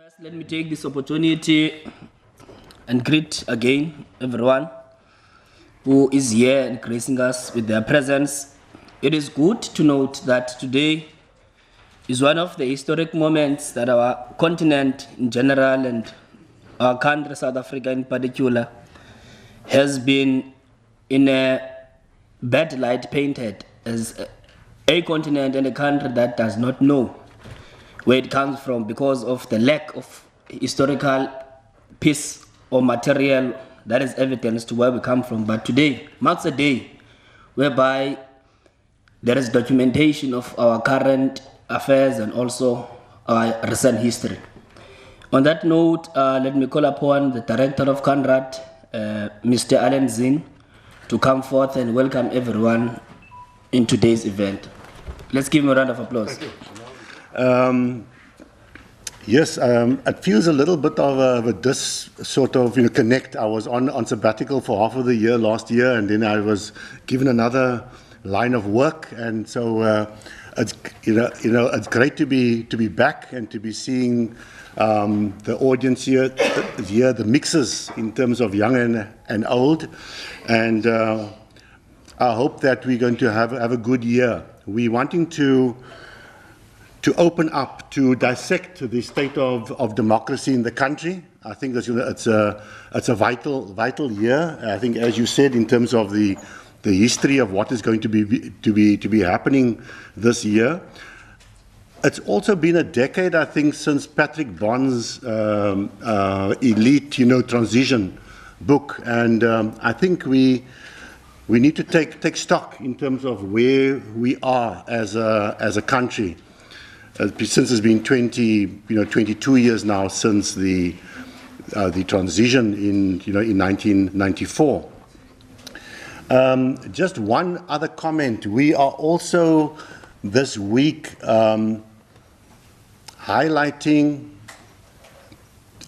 First, let me take this opportunity and greet again everyone who is here and gracing us with their presence. It is good to note that today is one of the historic moments that our continent in general and our country, South Africa in particular, has been in a bad light painted as a continent and a country that does not know where it comes from because of the lack of historical piece or material that is evidence to where we come from. But today marks a day whereby there is documentation of our current affairs and also our recent history. On that note, let me call upon the director of CONRAD, Mr. Allen Zinn, to come forth and welcome everyone in today's event. Let's give him a round of applause. Yes, it feels a little bit of a sort of connect. I was on sabbatical for half of the year last year, and then I was given another line of work, and so it's it's great to be back and to be seeing the audience here, the mixes in terms of young and old, and I hope that we're going to have a good year. We're wanting to open up, to dissect the state of democracy in the country. I think it's a vital year. I think, as you said, in terms of the history of what is going to be happening this year. It's also been a decade, I think, since Patrick Bond's elite, transition book, and I think we need to take stock in terms of where we are as a country. Since it's been 22 years now since the transition in 1994. Just one other comment. We are also this week highlighting,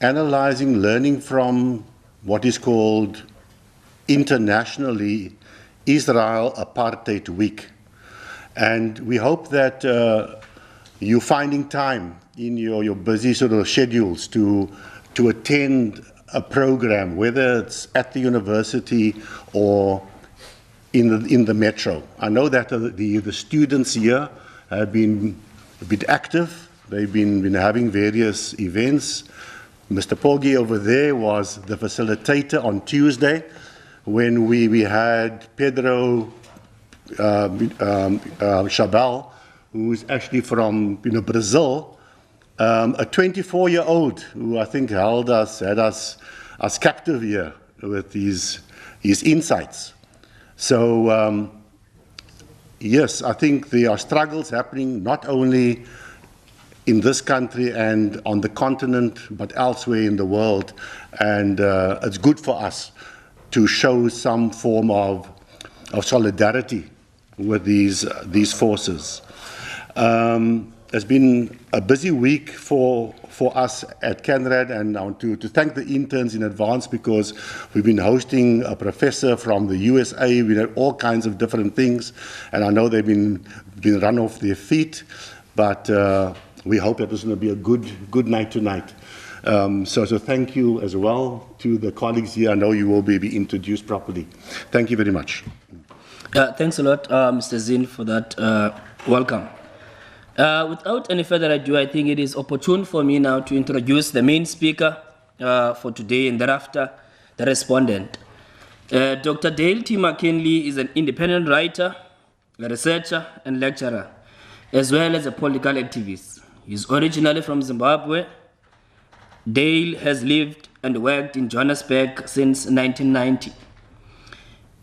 analyzing, learning from what is called internationally Israel Apartheid Week, and we hope that you're finding time in your busy sort of schedules to attend a program, whether it's at the university or in the metro. I know that the students here have been a bit active. They've been having various events. Mr. Pogi over there was the facilitator on Tuesday when we had Pedro Chabal, who's actually from Brazil, a 24-year-old who I think had us captive here with his insights. So yes, I think there are struggles happening not only in this country and on the continent, but elsewhere in the world, and it's good for us to show some form of solidarity with these forces. It's been a busy week for us at CANRAD, and I want to thank the interns in advance because we've been hosting a professor from the USA. We had all kinds of different things, and I know they've been run off their feet, but we hope that it's going to be a good night tonight. So thank you as well to the colleagues here. I know you will be introduced properly. Thank you very much. Thanks a lot, Mr. Zinn, for that welcome. Without any further ado, I think it is opportune for me now to introduce the main speaker for today and thereafter the respondent. Dr. Dale T. McKinley is an independent writer, a researcher and lecturer, as well as a political activist. He is originally from Zimbabwe. Dale has lived and worked in Johannesburg since 1990.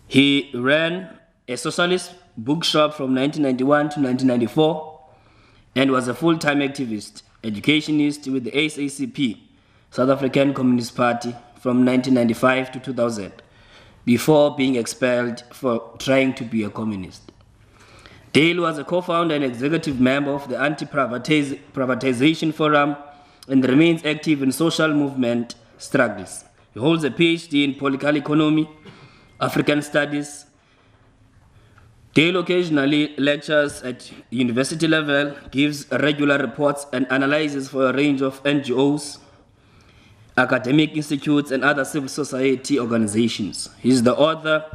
He ran a socialist bookshop from 1991 to 1994 and was a full-time activist, educationist with the SACP, South African Communist Party, from 1995 to 2000, before being expelled for trying to be a communist. Dale was a co-founder and executive member of the Anti-Privatization Forum and remains active in social movement struggles. He holds a PhD in political economy, African studies. Dale occasionally lectures at university level, gives regular reports and analyses for a range of NGOs, academic institutes, and other civil society organizations. He's the author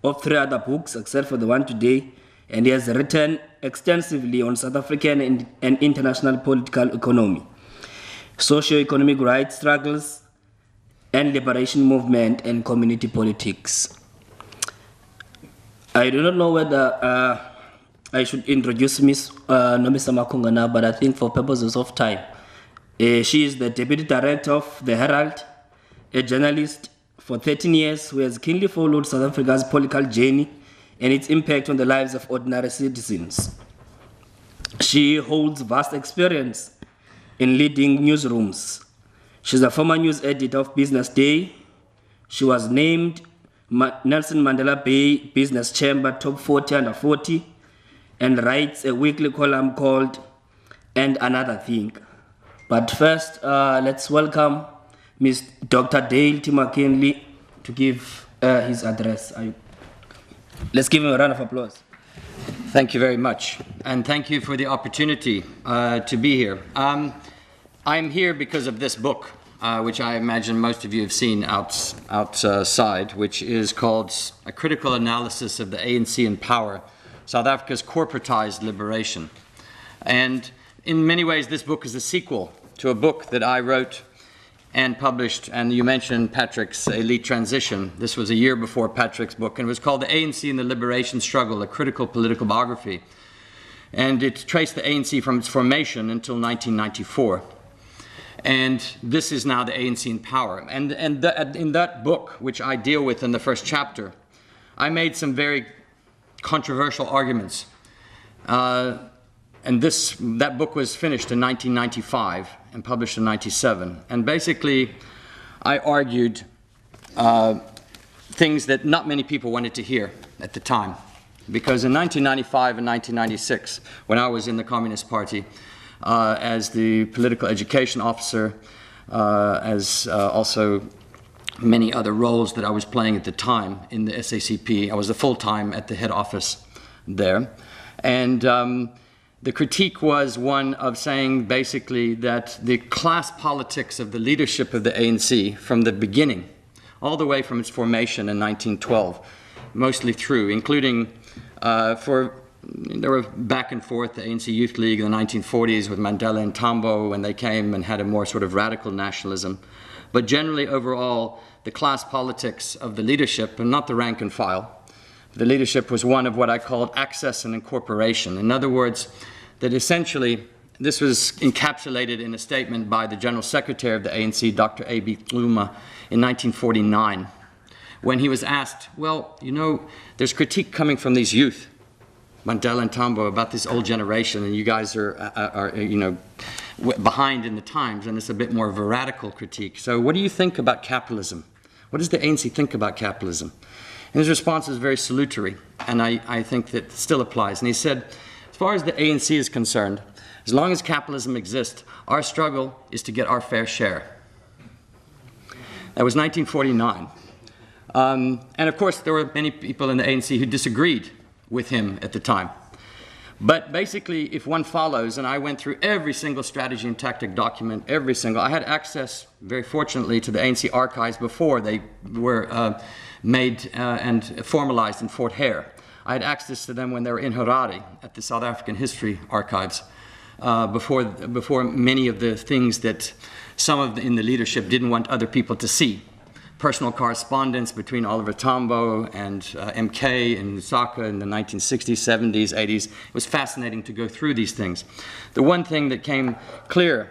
of 3 other books, except for the one today, and he has written extensively on South African and international political economy, socio-economic rights struggles, and liberation movement and community politics. I do not know whether I should introduce Ms. Nwabisa Makunga now, but I think for purposes of time, she is the Deputy Director of the Herald, a journalist for 13 years who has keenly followed South Africa's political journey and its impact on the lives of ordinary citizens. She holds vast experience in leading newsrooms. She's a former news editor of Business Day. She was named Nelson Mandela Bay Business Chamber Top 40 Under 40 and writes a weekly column called And Another Thing. But first, let's welcome Dr. Dale McKinley to give his address. Let's give him a round of applause. Thank you very much, and thank you for the opportunity to be here. I'm here because of this book, which I imagine most of you have seen outside, which is called A Critical Analysis of the ANC in Power, South Africa's Corporatised Liberation. And in many ways, this book is a sequel to a book that I wrote and published, and you mentioned Patrick's Elite Transition. This was a year before Patrick's book, and it was called The ANC and the Liberation Struggle, a Critical Political Biography. And it traced the ANC from its formation until 1994. And this is now the ANC in power. And in that book, which I deal with in the first chapter, I made some very controversial arguments. And that book was finished in 1995 and published in 1997. And basically, I argued things that not many people wanted to hear at the time. Because in 1995 and 1996, when I was in the Communist Party, as the political education officer, as also many other roles that I was playing at the time in the SACP, I was full-time at the head office there. And the critique was one of saying basically that the class politics of the leadership of the ANC from the beginning, all the way from its formation in 1912, mostly through, including there were back and forth, the ANC Youth League in the 1940s with Mandela and Tambo when they came and had a more sort of radical nationalism. But generally overall, the class politics of the leadership, and not the rank and file, the leadership was one of what I called access and incorporation. In other words, that essentially this was encapsulated in a statement by the General Secretary of the ANC, Dr. A.B. Xuma, in 1949, when he was asked, well, you know, there's critique coming from these youth, Mandela and Tambo, about this old generation, and you guys are you know, behind in the times, and it's a bit more of a radical critique. So what do you think about capitalism? What does the ANC think about capitalism? And his response was very salutary, and I think that still applies. And he said, as far as the ANC is concerned, as long as capitalism exists, our struggle is to get our fair share. That was 1949. And of course, there were many people in the ANC who disagreed with him at the time. But basically, if one follows, and I went through every single strategy and tactic document, I had access, very fortunately, to the ANC archives before they were made and formalized in Fort Hare. I had access to them when they were in Harare at the South African History Archives, before many of the things that some in the leadership didn't want other people to see. Personal correspondence between Oliver Tambo and MK and Lusaka in the 1960s, 70s, 80s. It was fascinating to go through these things. The one thing that came clear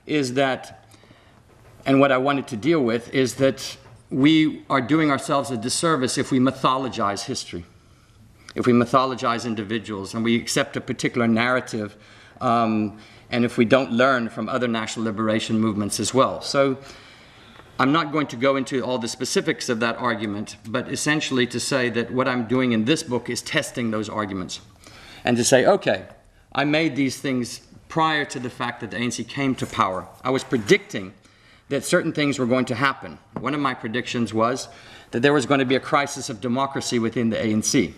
is that, and what I wanted to deal with, is that we are doing ourselves a disservice if we mythologize history, if we mythologize individuals, and we accept a particular narrative, and if we don't learn from other national liberation movements as well. So I'm not going to go into all the specifics of that argument, but essentially to say that what I'm doing in this book is testing those arguments. And to say, okay, I made these things prior to the fact that the ANC came to power. I was predicting that certain things were going to happen. One of my predictions was that there was going to be a crisis of democracy within the ANC.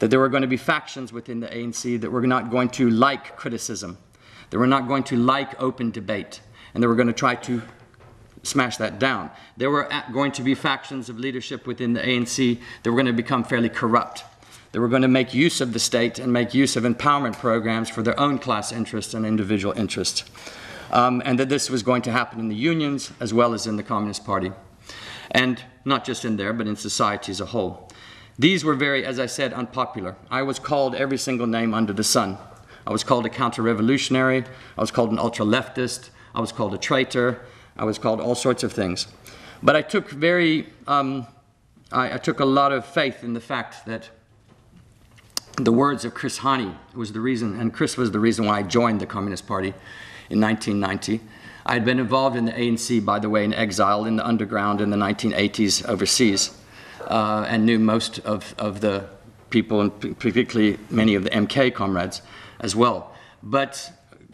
that there were going to be factions within the ANC that were not going to like criticism, that were not going to like open debate, and they were going to try to smash that down. There were going to be factions of leadership within the ANC that were going to become fairly corrupt. They were going to make use of the state and make use of empowerment programs for their own class interests and individual interests. And that this was going to happen in the unions as well as in the Communist Party. And not just in there, but in society as a whole. These were very, as I said, unpopular. I was called every single name under the sun. I was called a counter-revolutionary. I was called an ultra-leftist. I was called a traitor. I was called all sorts of things. But I took I took a lot of faith in the fact that the words of Chris Hani was the reason, and Chris was the reason why I joined the Communist Party in 1990. I had been involved in the ANC, by the way, in exile in the underground in the 1980s overseas, and knew most of the people, and particularly many of the MK comrades as well. But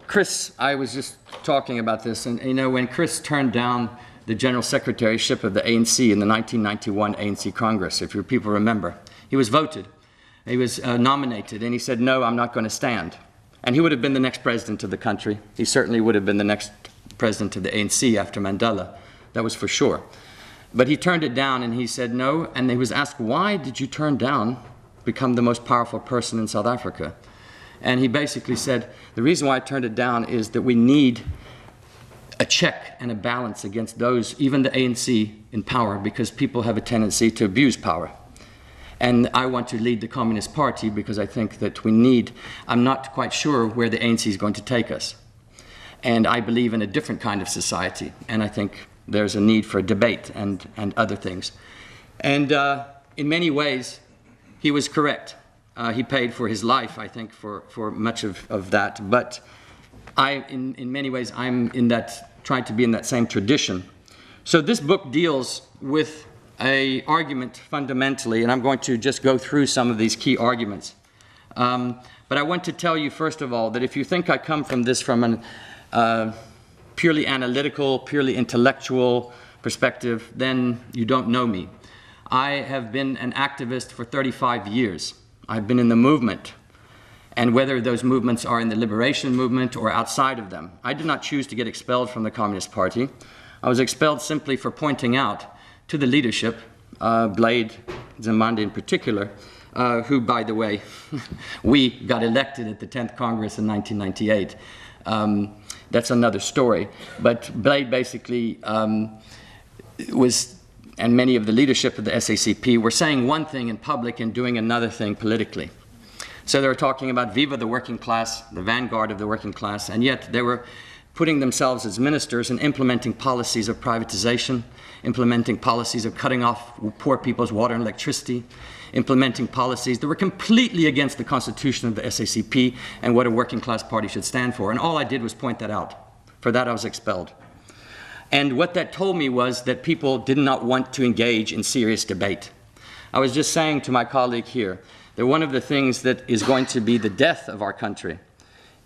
Chris, I was just talking about this, and you know, when Chris turned down the General Secretaryship of the ANC in the 1991 ANC Congress, if your people remember, he was voted. He was nominated, and he said, no, I'm not going to stand. And he would have been the next president of the country. He certainly would have been the next president of the ANC after Mandela. That was for sure. But he turned it down, and he said no, and he was asked, why did you turn down become the most powerful person in South Africa? And he basically said, the reason why I turned it down is that we need a check and a balance against those, even the ANC, in power, because people have a tendency to abuse power. And I want to lead the Communist Party because I think that we need, I'm not quite sure where the ANC is going to take us. And I believe in a different kind of society. And I think there's a need for debate and other things. And in many ways, he was correct. He paid for his life, I think, for much of that. But in many ways, I'm trying to be in that same tradition. So this book deals with an argument fundamentally, and I'm going to just go through some of these key arguments. But I want to tell you, first of all, that if you think I come from this from an purely analytical, purely intellectual perspective, then you don't know me. I have been an activist for 35 years. I've been in the movement, and whether those movements are in the liberation movement or outside of them. I did not choose to get expelled from the Communist Party. I was expelled simply for pointing out to the leadership, Blade Nzimande in particular, who, by the way, we got elected at the 10th Congress in 1998. That's another story. But Blade basically was, and many of the leadership of the SACP were saying one thing in public and doing another thing politically. So they were talking about Viva the working class, the vanguard of the working class, and yet they were putting themselves as ministers and implementing policies of privatization, implementing policies of cutting off poor people's water and electricity, implementing policies that were completely against the constitution of the SACP and what a working class party should stand for. And all I did was point that out. For that I was expelled. And what that told me was that people did not want to engage in serious debate. I was just saying to my colleague here that one of the things that is going to be the death of our country,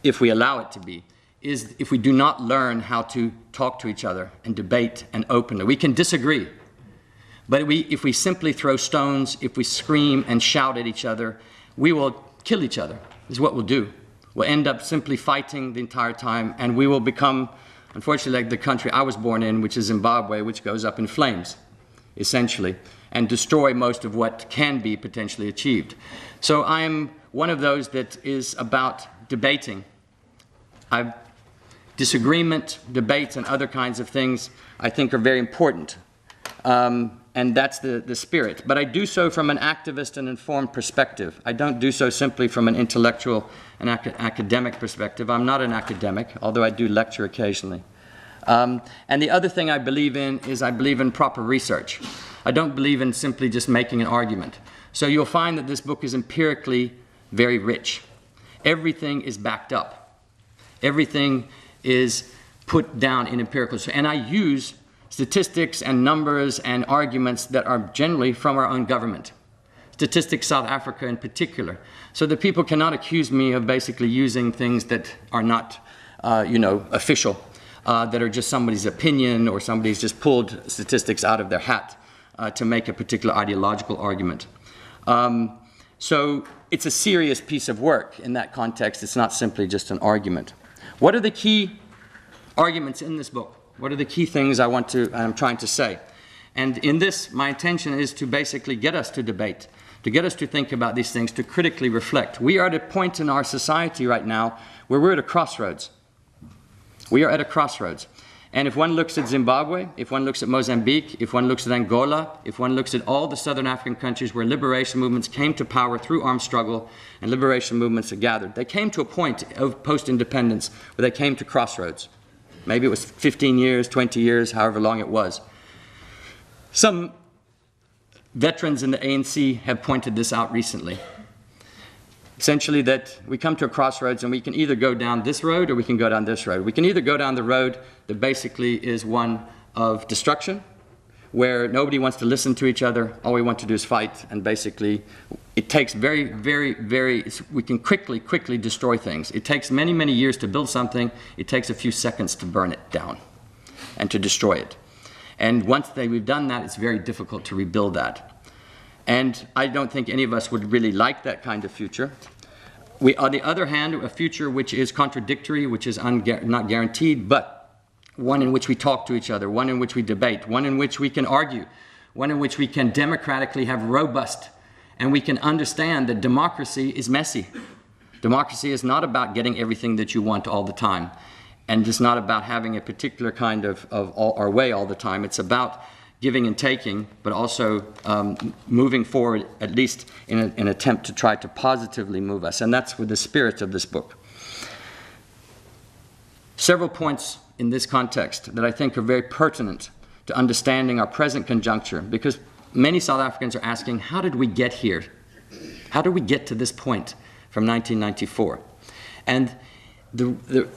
if we allow it to be, is if we do not learn how to talk to each other and debate and openly. We can disagree, but if we simply throw stones, if we scream and shout at each other, we will kill each other, is what we'll do. We'll end up simply fighting the entire time, and we will become, unfortunately, like the country I was born in, which is Zimbabwe, which goes up in flames, essentially, and destroy most of what can be potentially achieved. So I am one of those that is about debating. Disagreement, debates, and other kinds of things I think are very important. And that's the spirit. But I do so from an activist and informed perspective. I don't do so simply from an intellectual and academic perspective. I'm not an academic, although I do lecture occasionally. And the other thing I believe in is I believe in proper research. I don't believe in simply just making an argument. So you'll find that this book is empirically very rich. Everything is backed up. Everything is put down in empirical. And I use statistics and numbers and arguments that are generally from our own government. Statistics South Africa in particular. So that people cannot accuse me of basically using things that are not, official, that are just somebody's opinion or somebody's just pulled statistics out of their hat to make a particular ideological argument. So it's a serious piece of work in that context. It's not simply just an argument. What are the key arguments in this book? What are the key things I'm trying to say? And in this, my intention is to basically get us to debate, to get us to think about these things, to critically reflect. We are at a point in our society right now where we're at a crossroads. We are at a crossroads. And if one looks at Zimbabwe, if one looks at Mozambique, if one looks at Angola, if one looks at all the southern African countries where liberation movements came to power through armed struggle and liberation movements are gathered, they came to a point of post-independence where they came to crossroads. Maybe it was 15 years, 20 years, however long it was. Some veterans in the ANC have pointed this out recently. Essentially that we come to a crossroads and we can either go down this road or we can go down this road. We can either go down the road that basically is one of destruction, where nobody wants to listen to each other, all we want to do is fight, and basically it takes we can quickly destroy things. It takes many, many years to build something, it takes a few seconds to burn it down and to destroy it. And once we've done that, it's very difficult to rebuild that. And I don't think any of us would really like that kind of future. On the other hand, a future which is contradictory, which is not guaranteed, but one in which we talk to each other, one in which we debate, one in which we can argue, one in which we can democratically have robust, and we can understand that democracy is messy. Democracy is not about getting everything that you want all the time, and it's not about having a particular kind of our way all the time. It's about giving and taking, but also moving forward, at least in an attempt to try to positively move us. And that's with the spirit of this book. Several points in this context that I think are very pertinent to understanding our present conjuncture, because many South Africans are asking, how did we get here? How did we get to this point from 1994? And the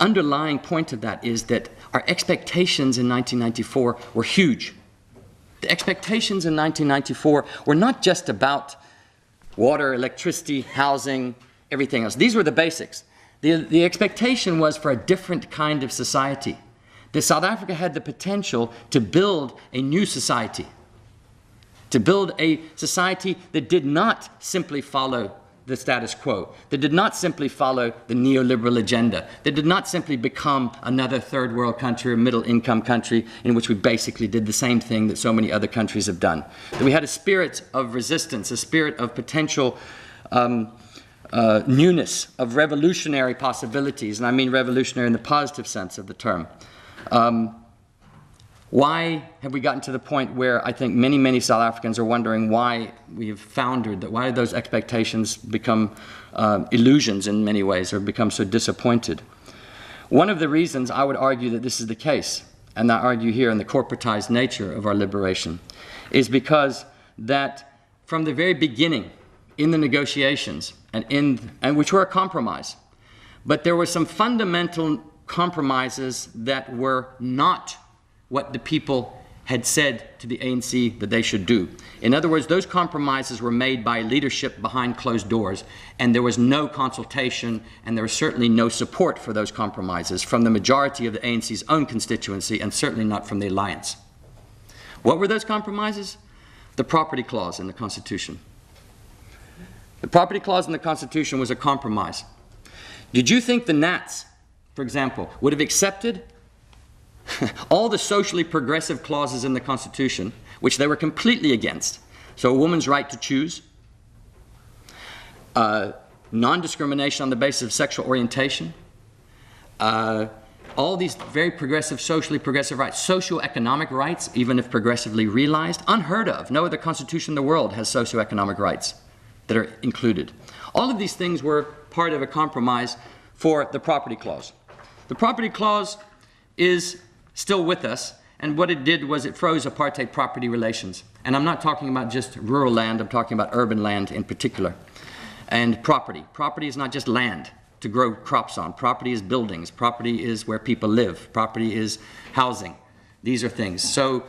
underlying point of that is that our expectations in 1994 were huge. The expectations in 1994 were not just about water, electricity, housing, everything else. These were the basics. The expectation was for a different kind of society. That South Africa had the potential to build a new society, to build a society that did not simply follow the status quo, that did not simply follow the neoliberal agenda, that did not simply become another third world country or middle income country in which we basically did the same thing that so many other countries have done. That we had a spirit of resistance, a spirit of potential newness, of revolutionary possibilities, and I mean revolutionary in the positive sense of the term. Why have we gotten to the point where I think many, many South Africans are wondering why we have foundered, that why did those expectations become illusions in many ways, or become so disappointed? One of the reasons I would argue that this is the case, and I argue here in the corporatized nature of our liberation, is because that from the very beginning in the negotiations, and which were a compromise, but there were some fundamental compromises that were not what the people had said to the ANC that they should do. In other words, those compromises were made by leadership behind closed doors, and there was no consultation, and there was certainly no support for those compromises from the majority of the ANC's own constituency, and certainly not from the alliance. What were those compromises? The property clause in the Constitution. The property clause in the Constitution was a compromise. Did you think the Nats, for example, would have accepted all the socially progressive clauses in the Constitution, which they were completely against? So a woman's right to choose, non-discrimination on the basis of sexual orientation, all these very progressive, socially progressive rights, socioeconomic rights, even if progressively realized, unheard of. No other constitution in the world has socioeconomic rights that are included. All of these things were part of a compromise for the property clause. The property clause is still with us, and what it did was it froze apartheid property relations. And I'm not talking about just rural land, I'm talking about urban land in particular. And property. Property is not just land to grow crops on. Property is buildings. Property is where people live. Property is housing. These are things. So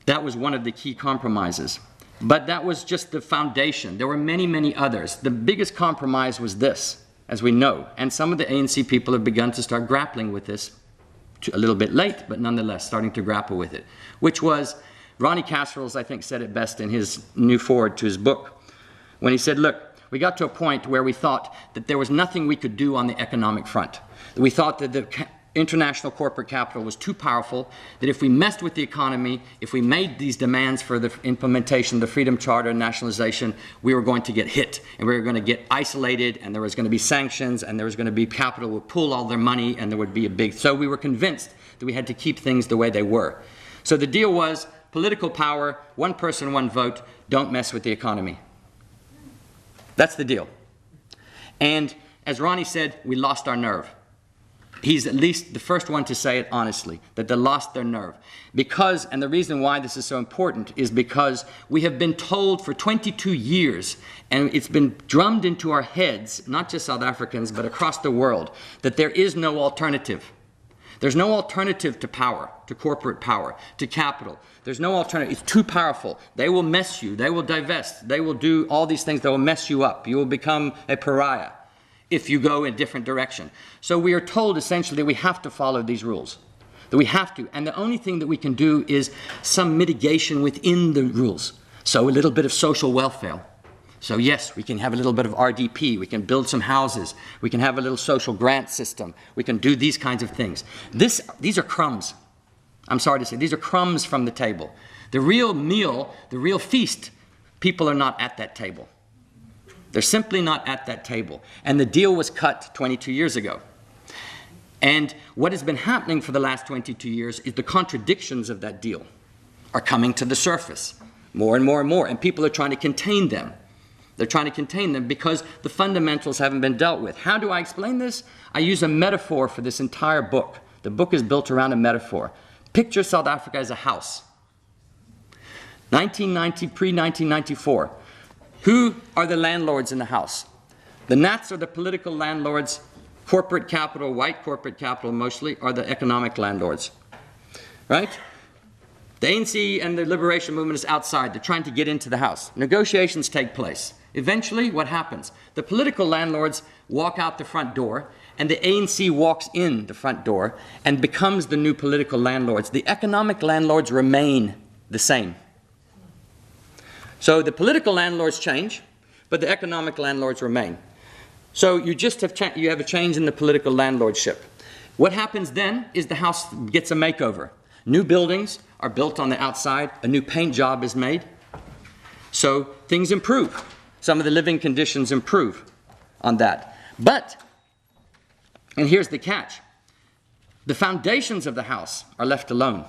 that was one of the key compromises. But that was just the foundation. There were many, many others. The biggest compromise was this, as we know. And some of the ANC people have begun to start grappling with this, a little bit late, but nonetheless starting to grapple with it, which was, Ronnie Kasrils, I think, said it best in his new foreword to his book, when he said, look, we got to a point where we thought that there was nothing we could do on the economic front. We thought that the international corporate capital was too powerful, that if we messed with the economy, if we made these demands for the implementation of the Freedom Charter and nationalization, we were going to get hit, and we were going to get isolated, and there was going to be sanctions, and there was going to be capital would pull all their money, and there would be a big... So we were convinced that we had to keep things the way they were. So the deal was political power, one person, one vote, don't mess with the economy. That's the deal. And as Ronnie said, we lost our nerve. He's at least the first one to say it honestly, that they lost their nerve. Because, and the reason why this is so important is because we have been told for 22 years, and it's been drummed into our heads, not just South Africans, but across the world, that there is no alternative. There's no alternative to power, to corporate power, to capital. There's no alternative. It's too powerful. They will mess you. They will divest. They will do all these things that will mess you up. You will become a pariah if you go in a different direction. So we are told essentially that we have to follow these rules, that we have to. And the only thing that we can do is some mitigation within the rules. So a little bit of social welfare. So yes, we can have a little bit of RDP, we can build some houses, we can have a little social grant system, we can do these kinds of things. These are crumbs. I'm sorry to say, these are crumbs from the table. The real meal, the real feast, people are not at that table. They're simply not at that table. And the deal was cut 22 years ago. And what has been happening for the last 22 years is the contradictions of that deal are coming to the surface more and more and more. And people are trying to contain them. They're trying to contain them because the fundamentals haven't been dealt with. How do I explain this? I use a metaphor for this entire book. The book is built around a metaphor. Picture South Africa as a house. 1990, pre-1994. Who are the landlords in the house? The Nats are the political landlords. Corporate capital, white corporate capital mostly, are the economic landlords. Right? The ANC and the liberation movement is outside. They're trying to get into the house. Negotiations take place. Eventually, what happens? The political landlords walk out the front door, and the ANC walks in the front door and becomes the new political landlords. The economic landlords remain the same. So the political landlords change, but the economic landlords remain. So you just have you have a change in the political landlordship. What happens then is the house gets a makeover. New buildings are built on the outside. A new paint job is made. So things improve. Some of the living conditions improve on that. But, and here's the catch, the foundations of the house are left alone.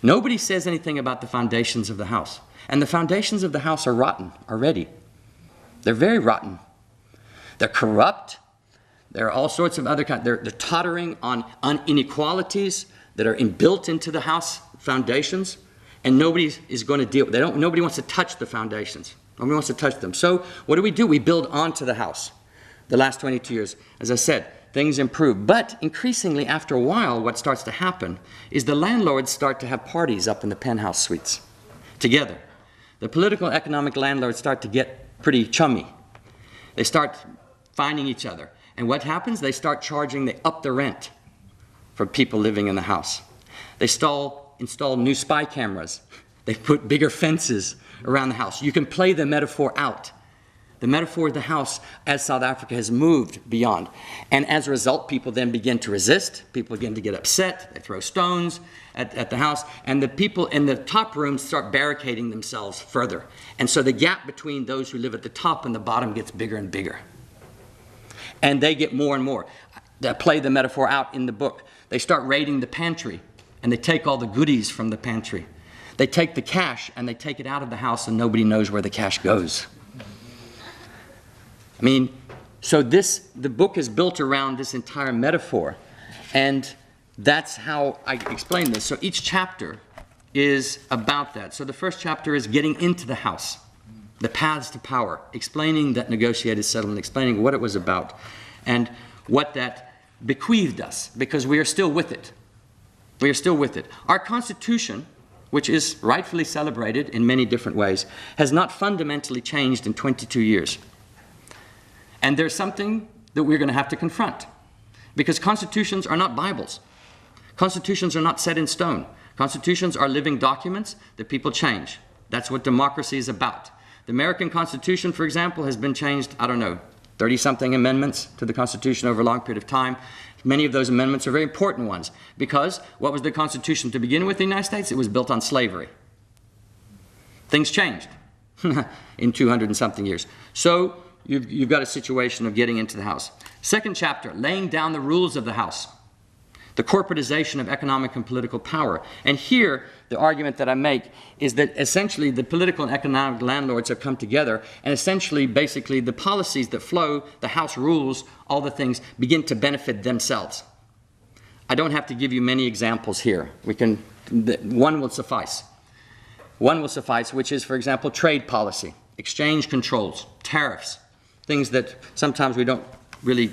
Nobody says anything about the foundations of the house. And the foundations of the house are rotten already. They're very rotten. They're corrupt. There are all sorts of other kinds. They're tottering on inequalities that are built into the house foundations, and nobody is going to deal with it. Nobody wants to touch the foundations. Nobody wants to touch them. So what do? We build onto the house. The last 22 years, as I said, things improve. But increasingly, after a while, what starts to happen is the landlords start to have parties up in the penthouse suites together. The political and economic landlords start to get pretty chummy. They start finding each other. And what happens? They start charging, they up the rent for people living in the house. They install new spy cameras. They put bigger fences around the house. You can play the metaphor out. The metaphor of the house as South Africa has moved beyond. And as a result, people then begin to resist. People begin to get upset. They throw stones at the house. And the people in the top rooms start barricading themselves further. And so the gap between those who live at the top and the bottom gets bigger and bigger. And they get more and more. They play the metaphor out in the book. They start raiding the pantry, and they take all the goodies from the pantry. They take the cash, and they take it out of the house, and nobody knows where the cash goes. I mean, so the book is built around this entire metaphor, and that's how I explain this. So each chapter is about that. So the first chapter is getting into the house, the paths to power, explaining that negotiated settlement, explaining what it was about, and what that bequeathed us, because we are still with it. We are still with it. Our Constitution, which is rightfully celebrated in many different ways, has not fundamentally changed in 22 years. And there's something that we're going to have to confront, because constitutions are not Bibles. Constitutions are not set in stone. Constitutions are living documents that people change. That's what democracy is about. The American Constitution, for example, has been changed, I don't know, 30-something amendments to the Constitution over a long period of time. Many of those amendments are very important ones because what was the Constitution to begin with in the United States? It was built on slavery. Things changed in 200 and something years. So you've got a situation of getting into the House. Second chapter, laying down the rules of the House. The corporatization of economic and political power. And here, the argument that I make is that essentially the political and economic landlords have come together, and essentially, basically, the policies that flow, the House rules, all the things, begin to benefit themselves. I don't have to give you many examples here. One will suffice. One will suffice, which is, for example, trade policy, exchange controls, tariffs, things that sometimes we don't really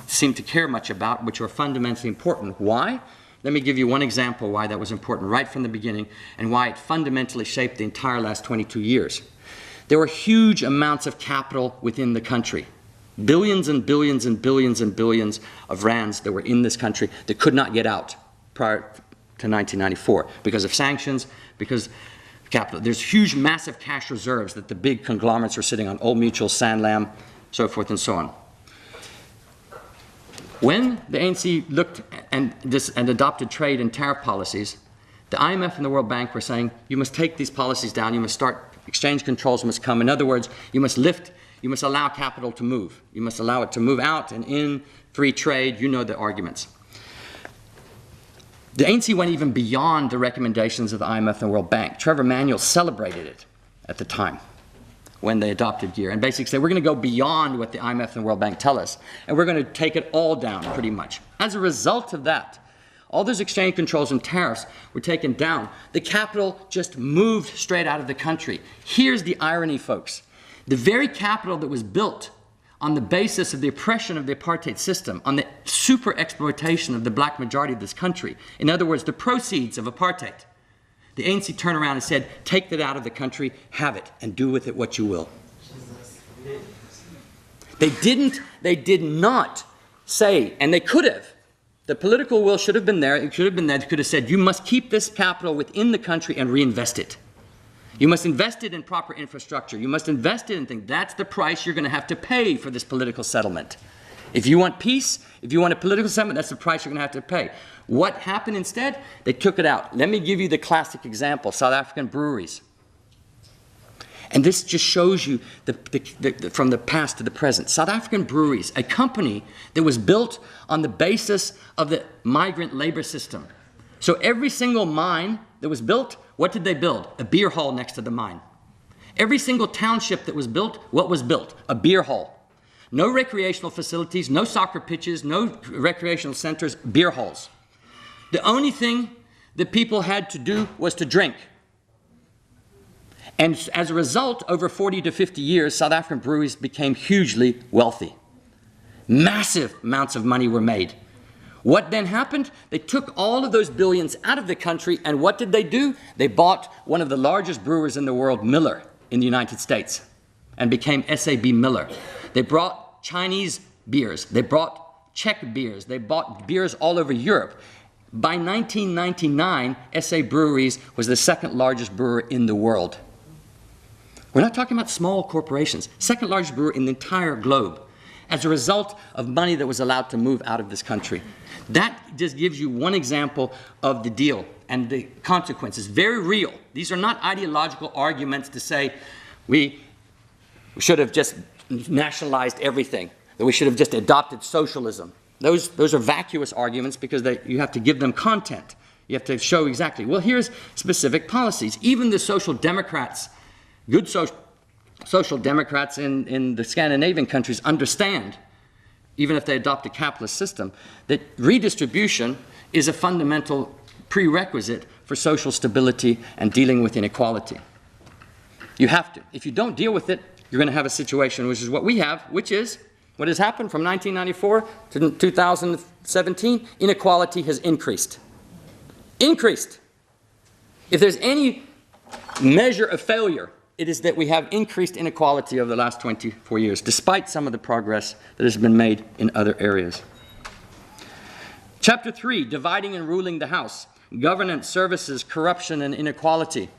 seem to care much about, which are fundamentally important. Why? Let me give you one example why that was important right from the beginning and why it fundamentally shaped the entire last 22 years. There were huge amounts of capital within the country. Billions and billions and billions and billions of rands that were in this country that could not get out prior to 1994 because of sanctions, because capital. There's huge, massive cash reserves that the big conglomerates are sitting on, Old Mutual, Sanlam, so forth and so on. When the ANC looked and adopted trade and tariff policies, the IMF and the World Bank were saying, you must take these policies down, you must start, exchange controls must come. In other words, you must allow capital to move. You must allow it to move out and in, free trade, you know the arguments. The ANC went even beyond the recommendations of the IMF and the World Bank. Trevor Manuel celebrated it at the time when they adopted GEAR and basically said, we're going to go beyond what the IMF and the World Bank tell us, and we're going to take it all down pretty much. As a result of that, all those exchange controls and tariffs were taken down. The capital just moved straight out of the country. Here's the irony, folks. The very capital that was built on the basis of the oppression of the apartheid system, on the super exploitation of the black majority of this country, in other words, the proceeds of apartheid, the ANC turned around and said, take that out of the country, have it, and do with it what you will. They did not say, and they could have, the political will should have been there, it should have been there, they could have said, you must keep this capital within the country and reinvest it. You must invest it in proper infrastructure. You must invest it in things. That's the price you're going to have to pay for this political settlement. If you want peace, if you want a political settlement, that's the price you're going to have to pay. What happened instead? They took it out. Let me give you the classic example, South African breweries. And this just shows you from the past to the present. South African breweries, a company that was built on the basis of the migrant labor system. So every single mine that was built, what did they build? A beer hall next to the mine. Every single township that was built, what was built? A beer hall. No recreational facilities, no soccer pitches, no recreational centers, beer halls. The only thing that people had to do was to drink. And as a result, over 40 to 50 years, South African breweries became hugely wealthy. Massive amounts of money were made. What then happened? They took all of those billions out of the country, and what did they do? They bought one of the largest brewers in the world, Miller, in the United States, and became SAB Miller. They brought Chinese beers, they brought Czech beers, they bought beers all over Europe. By 1999, SA Breweries was the second largest brewer in the world. We're not talking about small corporations, second largest brewer in the entire globe, as a result of money that was allowed to move out of this country. That just gives you one example of the deal and the consequences. Very real. These are not ideological arguments to say we should have just nationalized everything, that we should have just adopted socialism. Those are vacuous arguments because you have to give them content. You have to show exactly, well, here's specific policies. Even the social democrats, good social democrats in the Scandinavian countries understand, even if they adopt a capitalist system, that redistribution is a fundamental prerequisite for social stability and dealing with inequality. You have to. If you don't deal with it, you're going to have a situation which is what we have, which is what has happened from 1994 to 2017, inequality has increased. Increased. If there's any measure of failure, it is that we have increased inequality over the last 24 years, despite some of the progress that has been made in other areas. Chapter 3, dividing and ruling the House, governance, services, corruption, and inequality.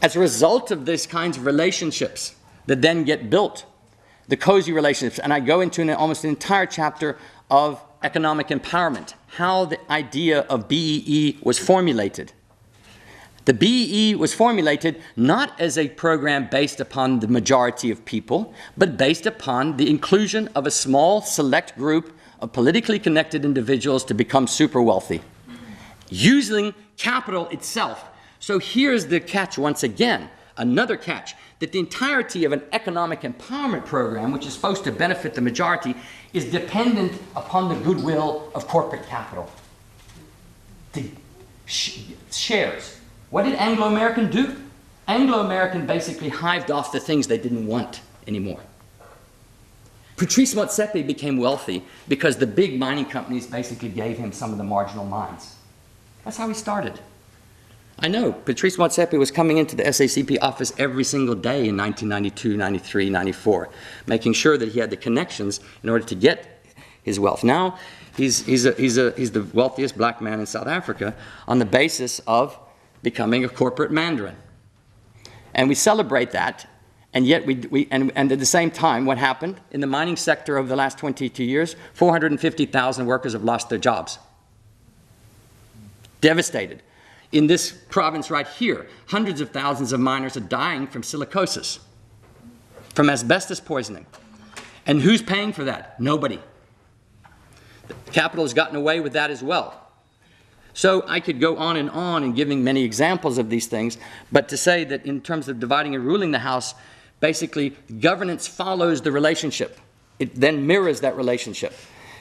As a result of these kinds of relationships that then get built, the cozy relationships, and I go into almost an entire chapter of economic empowerment, how the idea of BEE was formulated. The BEE was formulated not as a program based upon the majority of people, but based upon the inclusion of a small select group of politically connected individuals to become super wealthy, using capital itself. So here's the catch once again, another catch, that the entirety of an economic empowerment program, which is supposed to benefit the majority, is dependent upon the goodwill of corporate capital. The shares. What did Anglo-American do? Anglo-American basically hived off the things they didn't want anymore. Patrice Motsepe became wealthy because the big mining companies basically gave him some of the marginal mines. That's how he started. I know, Patrice Motsepe was coming into the SACP office every single day in 1992, 93, 94, making sure that he had the connections in order to get his wealth. Now, he's the wealthiest black man in South Africa on the basis of becoming a corporate mandarin. And we celebrate that, and yet and at the same time, what happened in the mining sector over the last 22 years, 450,000 workers have lost their jobs. Devastated. In this province right here, hundreds of thousands of miners are dying from silicosis, from asbestos poisoning. And who's paying for that? Nobody. The capital has gotten away with that as well. So I could go on and giving many examples of these things, but to say that in terms of dividing and ruling the House, basically governance follows the relationship. It then mirrors that relationship.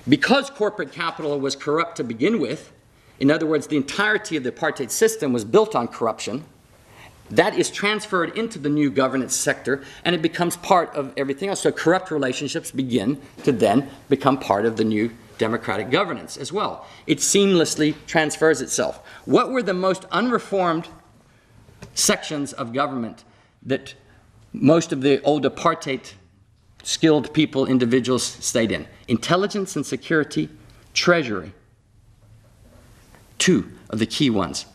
Because corporate capital was corrupt to begin with, in other words, the entirety of the apartheid system was built on corruption, that is transferred into the new governance sector, and it becomes part of everything else. So corrupt relationships begin to then become part of the new democratic governance as well. It seamlessly transfers itself. What were the most unreformed sections of government that most of the old apartheid skilled people, individuals stayed in? Intelligence and security, treasury. Two of the key ones.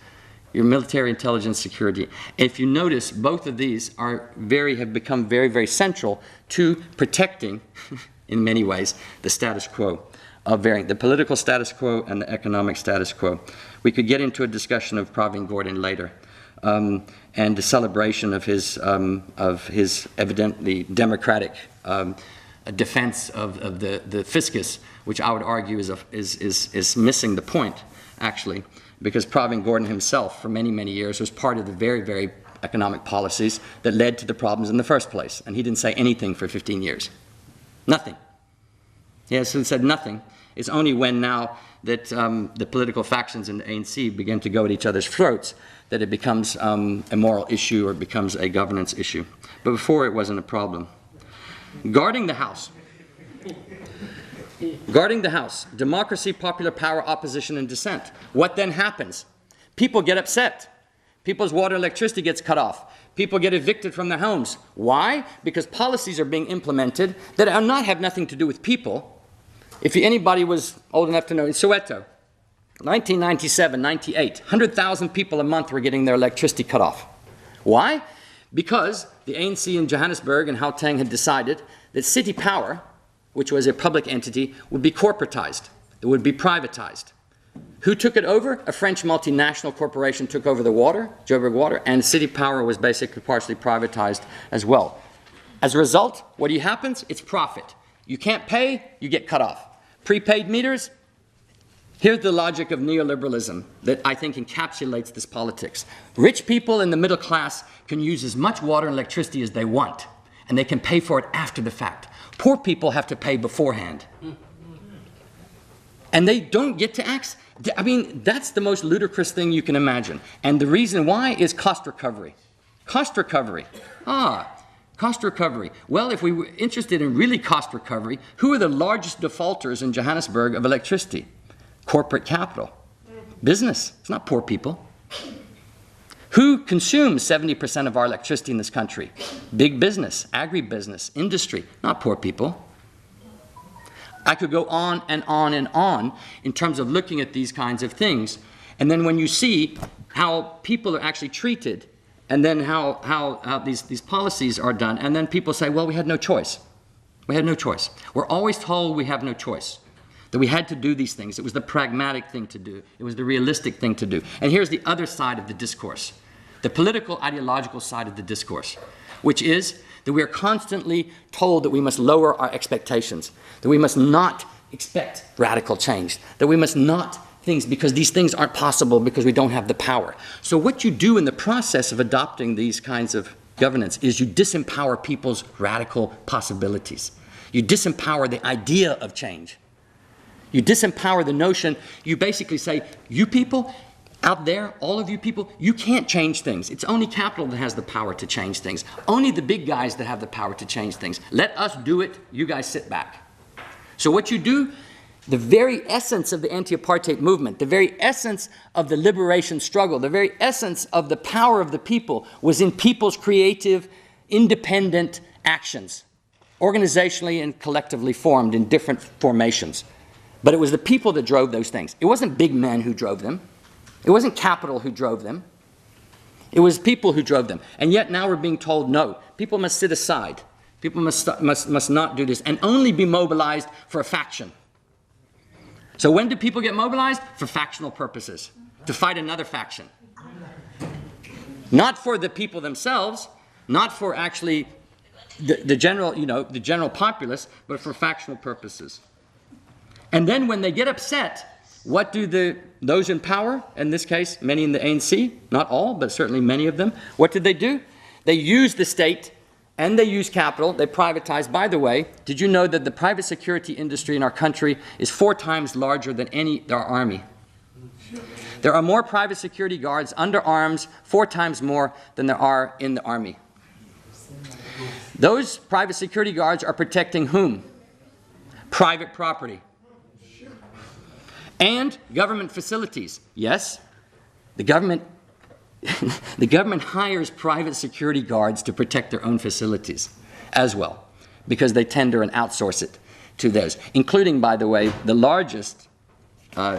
Your military intelligence security. If you notice, both of these have become very, very central to protecting, in many ways, the status quo of the political status quo and the economic status quo. We could get into a discussion of Pravin Gordhan later, and the celebration of his evidently democratic defense of the fiscus, which I would argue is missing the point, actually, because Pravin Gordhan himself, for many, many years, was part of the very, very economic policies that led to the problems in the first place, and he didn't say anything for 15 years. Nothing. He has said nothing. It's only when now that the political factions in the ANC begin to go at each other's throats that it becomes a moral issue or becomes a governance issue. But before, it wasn't a problem. Guarding the House. Guarding the House. Democracy, popular power, opposition, and dissent. What then happens? People get upset. People's water and electricity gets cut off. People get evicted from their homes. Why? Because policies are being implemented that have nothing to do with people. If anybody was old enough to know, in Soweto, 1997, 98, 100,000 people a month were getting their electricity cut off. Why? Because the ANC in Johannesburg and Gauteng had decided that city power, which was a public entity, would be corporatized. It would be privatized. Who took it over? A French multinational corporation took over the water, Joburg Water, and city power was basically partially privatized as well. As a result, what happens? It's profit. You can't pay, you get cut off. Prepaid meters. Here's the logic of neoliberalism that I think encapsulates this politics. Rich people in the middle class can use as much water and electricity as they want, and they can pay for it after the fact. Poor people have to pay beforehand. And they don't get to access. I mean, that's the most ludicrous thing you can imagine. And the reason why is cost recovery. Cost recovery. Cost recovery. Well, if we were interested in really cost recovery, who are the largest defaulters in Johannesburg of electricity? Corporate capital. Business. It's not poor people. Who consumes 70% of our electricity in this country? Big business, agribusiness, industry, not poor people. I could go on and on and on in terms of looking at these kinds of things. And then when you see how people are actually treated and then how these policies are done. And then people say, well, we had no choice. We had no choice. We're always told we have no choice, that we had to do these things. It was the pragmatic thing to do. It was the realistic thing to do. And here's the other side of the discourse, the political ideological side of the discourse, which is that we are constantly told that we must lower our expectations, that we must not expect radical change, that we must not things because these things aren't possible because we don't have the power. So what you do in the process of adopting these kinds of governance is you disempower people's radical possibilities. You disempower the idea of change. You disempower the notion. You basically say, you people out there, all of you people, you can't change things. It's only capital that has the power to change things. Only the big guys that have the power to change things. Let us do it. You guys sit back. So what you do, the very essence of the anti-apartheid movement, the very essence of the liberation struggle, the very essence of the power of the people was in people's creative, independent actions, organizationally and collectively formed in different formations. But it was the people that drove those things. It wasn't big men who drove them. It wasn't capital who drove them. It was people who drove them. And yet now we're being told, no, people must sit aside. People must not do this and only be mobilized for a faction. So when do people get mobilized? For factional purposes, to fight another faction. Not for the people themselves, not for actually the general, the general populace, but for factional purposes. And then when they get upset, what do those in power, in this case, many in the ANC, not all, but certainly many of them, what did they do? They use the state and they use capital, they privatize. By the way, did you know that the private security industry in our country is 4 times larger than our army? There are more private security guards under arms, 4 times more than there are in the army. Those private security guards are protecting whom? Private property. And government facilities. Yes, the government hires private security guards to protect their own facilities as well, because they tender and outsource it to those, including, by the way, the largest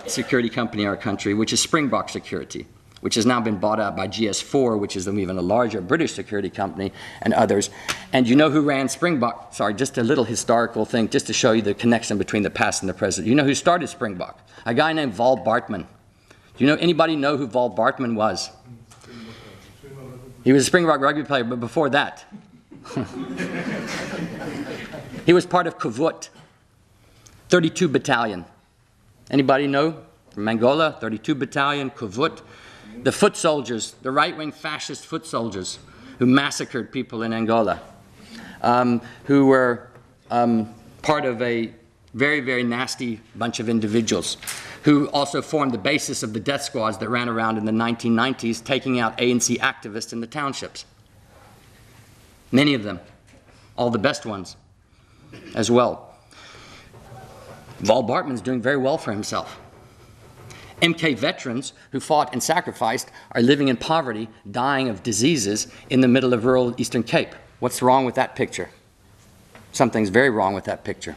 security company in our country, which is Springbok Security, which has now been bought out by GS4, which is even a larger British security company, and others. And you know who ran Springbok? Sorry, just a little historical thing, just to show you the connection between the past and the present. You know who started Springbok? A guy named Val Bartman. Do you know anybody know who Val Bartman was? He was a Springbok rugby player, but before that, he was part of Kuvut, 32 Battalion. Anybody know? From Angola, 32 Battalion, Kuvut. The foot soldiers, the right-wing fascist foot soldiers who massacred people in Angola, who were part of a very, very nasty bunch of individuals who also formed the basis of the death squads that ran around in the 1990s, taking out ANC activists in the townships. Many of them, all the best ones as well. Val Bartman's doing very well for himself. MK veterans who fought and sacrificed are living in poverty, dying of diseases in the middle of rural Eastern Cape. What's wrong with that picture? Something's very wrong with that picture.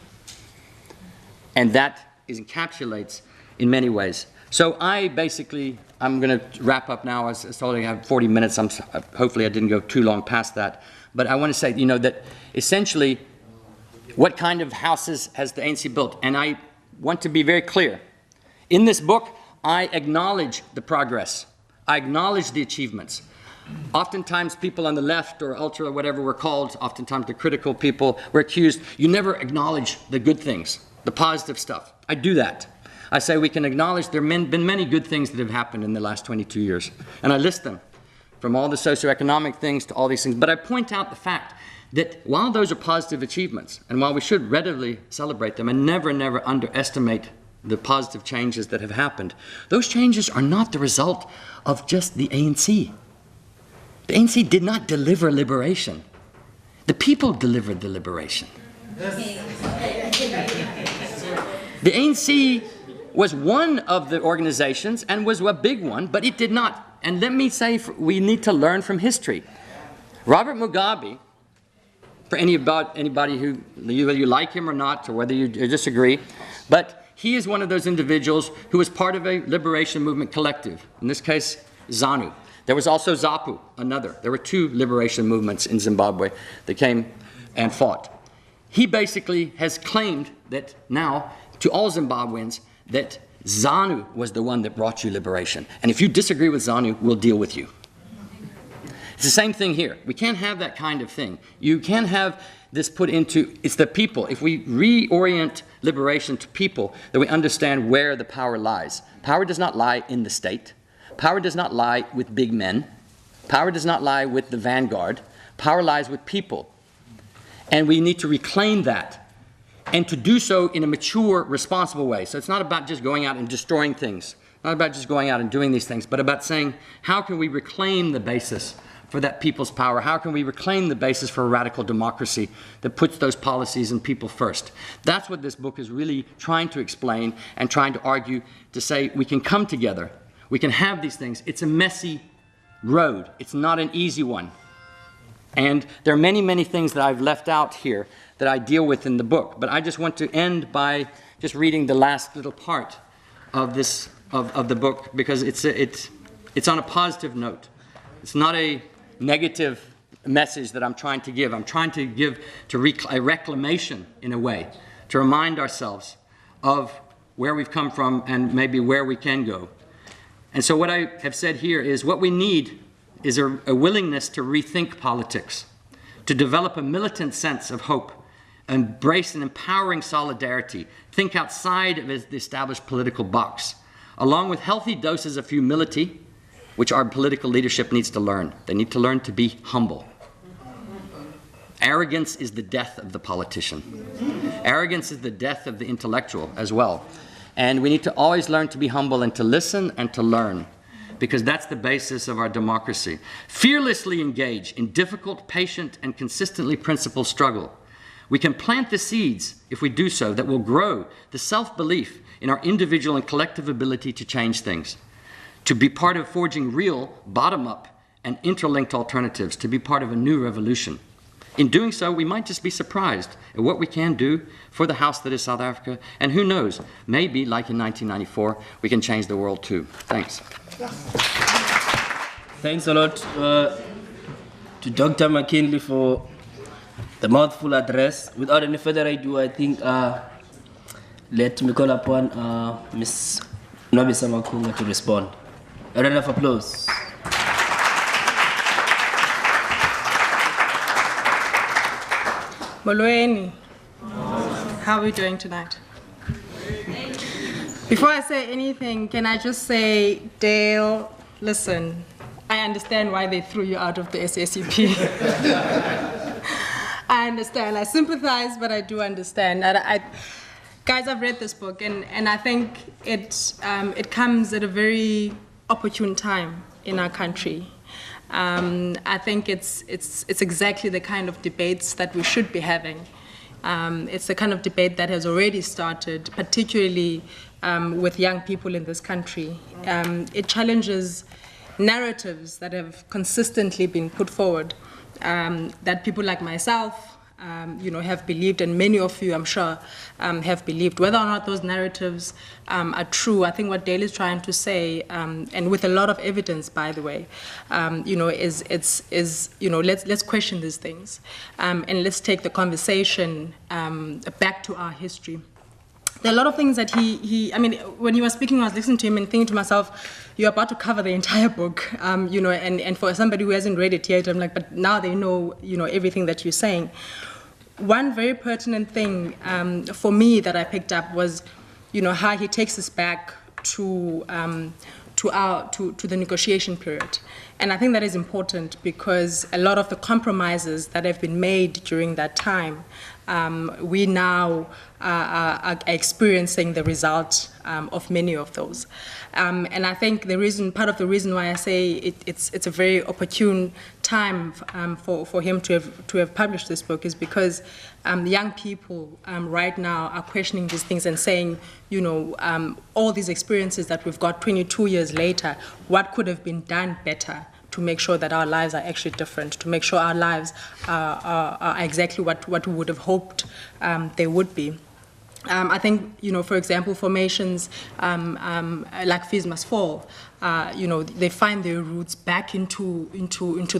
And that encapsulates in many ways. So I'm going to wrap up now. I told you I have 40 minutes. Hopefully I didn't go too long past that. But I want to say, that essentially, what kind of houses has the ANC built? And I want to be very clear. In this book, I acknowledge the progress. I acknowledge the achievements. Oftentimes people on the left or ultra or whatever we're called, oftentimes the critical people, were accused, you never acknowledge the good things, the positive stuff. I do that. I say we can acknowledge there have been many good things that have happened in the last 22 years. And I list them, from all the socioeconomic things to all these things. But I point out the fact that while those are positive achievements, and while we should readily celebrate them and never, never underestimate the positive changes that have happened, those changes are not the result of just the ANC. The ANC did not deliver liberation. The people delivered the liberation. The ANC was one of the organizations and was a big one, but it did not. And let me say, we need to learn from history. Robert Mugabe, for anybody who, whether you like him or not, or whether you disagree, but he is one of those individuals who was part of a liberation movement collective, in this case, ZANU. There was also ZAPU, another. There were two liberation movements in Zimbabwe that came and fought. He basically has claimed that now, to all Zimbabweans, that ZANU was the one that brought you liberation. And if you disagree with ZANU, we'll deal with you. It's the same thing here. We can't have that kind of thing. You can't have this put into, it's the people. If we reorient liberation to people, then we understand where the power lies. Power does not lie in the state. Power does not lie with big men. Power does not lie with the vanguard. Power lies with people. And we need to reclaim that, and to do so in a mature, responsible way. So it's not about just going out and destroying things, not about just going out and doing these things, but about saying, how can we reclaim the basis for that people's power? How can we reclaim the basis for a radical democracy that puts those policies and people first? That's what this book is really trying to explain and trying to argue, to say we can come together, we can have these things. It's a messy road. It's not an easy one. And there are many, many things that I've left out here that I deal with in the book. But I just want to end by just reading the last little part of this, of the book, because it's on a positive note. It's not a negative message that I'm trying to give. I'm trying to give a reclamation, in a way, to remind ourselves of where we've come from and maybe where we can go. And so what I have said here is what we need is a willingness to rethink politics, to develop a militant sense of hope, embrace an empowering solidarity, think outside of the established political box, along with healthy doses of humility, which our political leadership needs to learn. They need to learn to be humble. Arrogance is the death of the politician. Arrogance is the death of the intellectual as well. And we need to always learn to be humble and to listen and to learn, because that's the basis of our democracy. Fearlessly engage in difficult, patient, and consistently principled struggle. We can plant the seeds, if we do so, that will grow the self-belief in our individual and collective ability to change things, to be part of forging real, bottom-up, and interlinked alternatives, to be part of a new revolution. In doing so, we might just be surprised at what we can do for the house that is South Africa, and who knows, maybe, like in 1994, we can change the world too. Thanks. Thanks a lot to Dr. McKinley for the mouthful address. Without any further ado, I think let me call upon Ms. Nwabisa Makunga to respond. A round of applause. Molweni, how are we doing tonight? Before I say anything, can I just say, Dale, listen, I understand why they threw you out of the SACP. I understand, I sympathize, but I do understand. Guys, I've read this book, and I think it comes at a very opportune time in our country. I think it's exactly the kind of debates that we should be having. It's the kind of debate that has already started, particularly with young people in this country. It challenges narratives that have consistently been put forward, that people like myself have believed, and many of you, I'm sure, have believed. Whether or not those narratives are true, I think what Dale is trying to say, and with a lot of evidence, by the way, let's question these things, and let's take the conversation back to our history. There are a lot of things that I mean, when you were speaking, I was listening to him and thinking to myself, you're about to cover the entire book, and for somebody who hasn't read it yet, I'm like, but now they know, everything that you're saying. One very pertinent thing for me that I picked up was, how he takes us back to the negotiation period. And I think that is important because a lot of the compromises that have been made during that time, we now are experiencing the result of many of those. And I think part of the reason why I say it's a very opportune time for him to have published this book is because young people right now are questioning these things and saying, all these experiences that we've got 22 years later, what could have been done better to make sure that our lives are actually different, to make sure our lives are exactly what we would have hoped they would be. I think, for example, formations like Fees Must Fall, they find their roots back into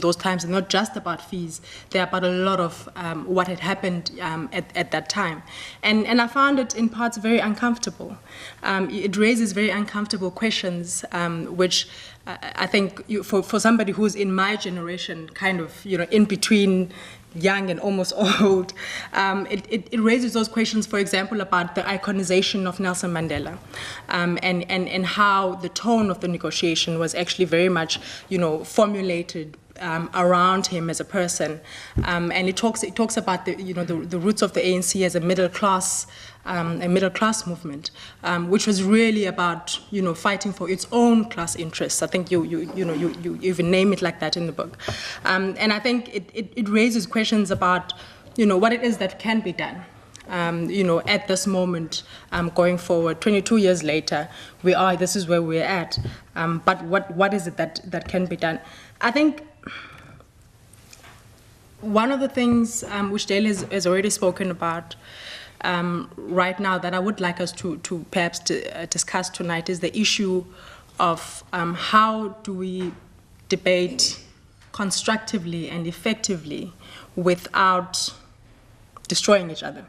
those times, and not just about fees. They're about a lot of what had happened at that time. And I found it in parts very uncomfortable. It raises very uncomfortable questions, which I think for somebody who's in my generation, kind of, in between young and almost old, it raises those questions, for example, about the iconization of Nelson Mandela, and how the tone of the negotiation was actually very much, formulated around him as a person, and it talks about the roots of the ANC as a middle class movement, which was really about fighting for its own class interests. I think you even name it like that in the book, and I think it raises questions about what it is that can be done. At this moment, going forward, 22 years later, this is where we're at. But what is it that can be done? I think one of the things which Dale has already spoken about right now that I would like us to perhaps discuss tonight is the issue of how do we debate constructively and effectively without destroying each other.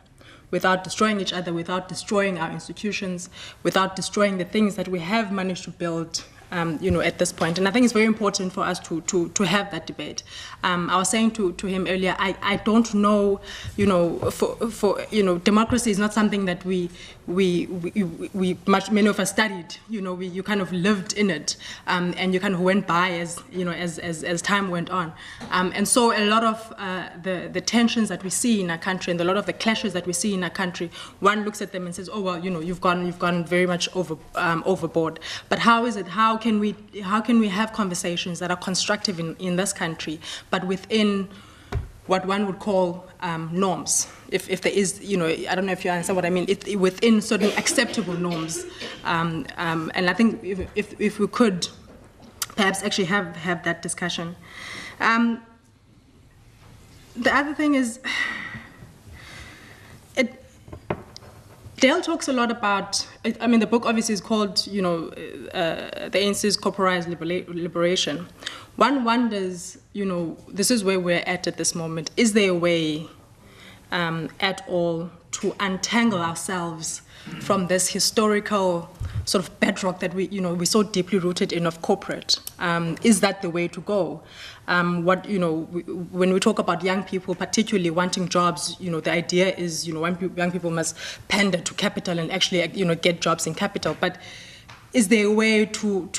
Without destroying our institutions, without destroying the things that we have managed to build, at this point. And I think it's very important for us to have that debate. I was saying to him earlier, I don't know, for democracy is not something that many of us studied. You kind of lived in it, and you kind of went by as time went on. And so a lot of the tensions that we see in our country and a lot of the clashes that we see in our country, one looks at them and says, oh well, you've gone very much overboard. But how can we have conversations that are constructive in this country, but within what one would call norms? If there is, I don't know if you understand what I mean, within certain acceptable norms. And I think if we could perhaps actually have that discussion. The other thing is, Dale talks a lot about, the book obviously is called, the ANC's Corporatised Liberation. One wonders, this is where we're at this moment. Is there a way at all to untangle ourselves from this historical sort of bedrock that we're so deeply rooted in of corporate? Is that the way to go? When we talk about young people, particularly wanting jobs, the idea is, young people must pander to capital and actually, get jobs in capital. But is there a way to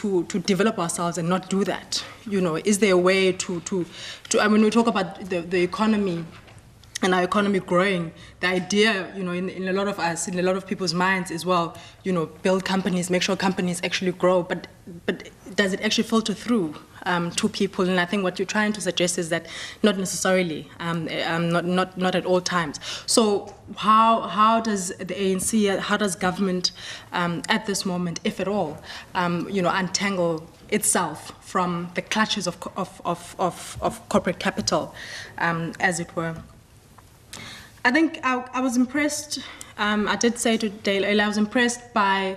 develop ourselves and not do that? Is there a way when we talk about the economy and our economy growing, the idea, in a lot of us, in a lot of people's minds as well, build companies, make sure companies actually grow, but does it actually filter through to people? And I think what you're trying to suggest is that not necessarily, not at all times. So how does the ANC, how does government at this moment, if at all, untangle itself from the clutches of corporate capital, as it were? I think I was impressed, I did say to Dale earlier, I was impressed by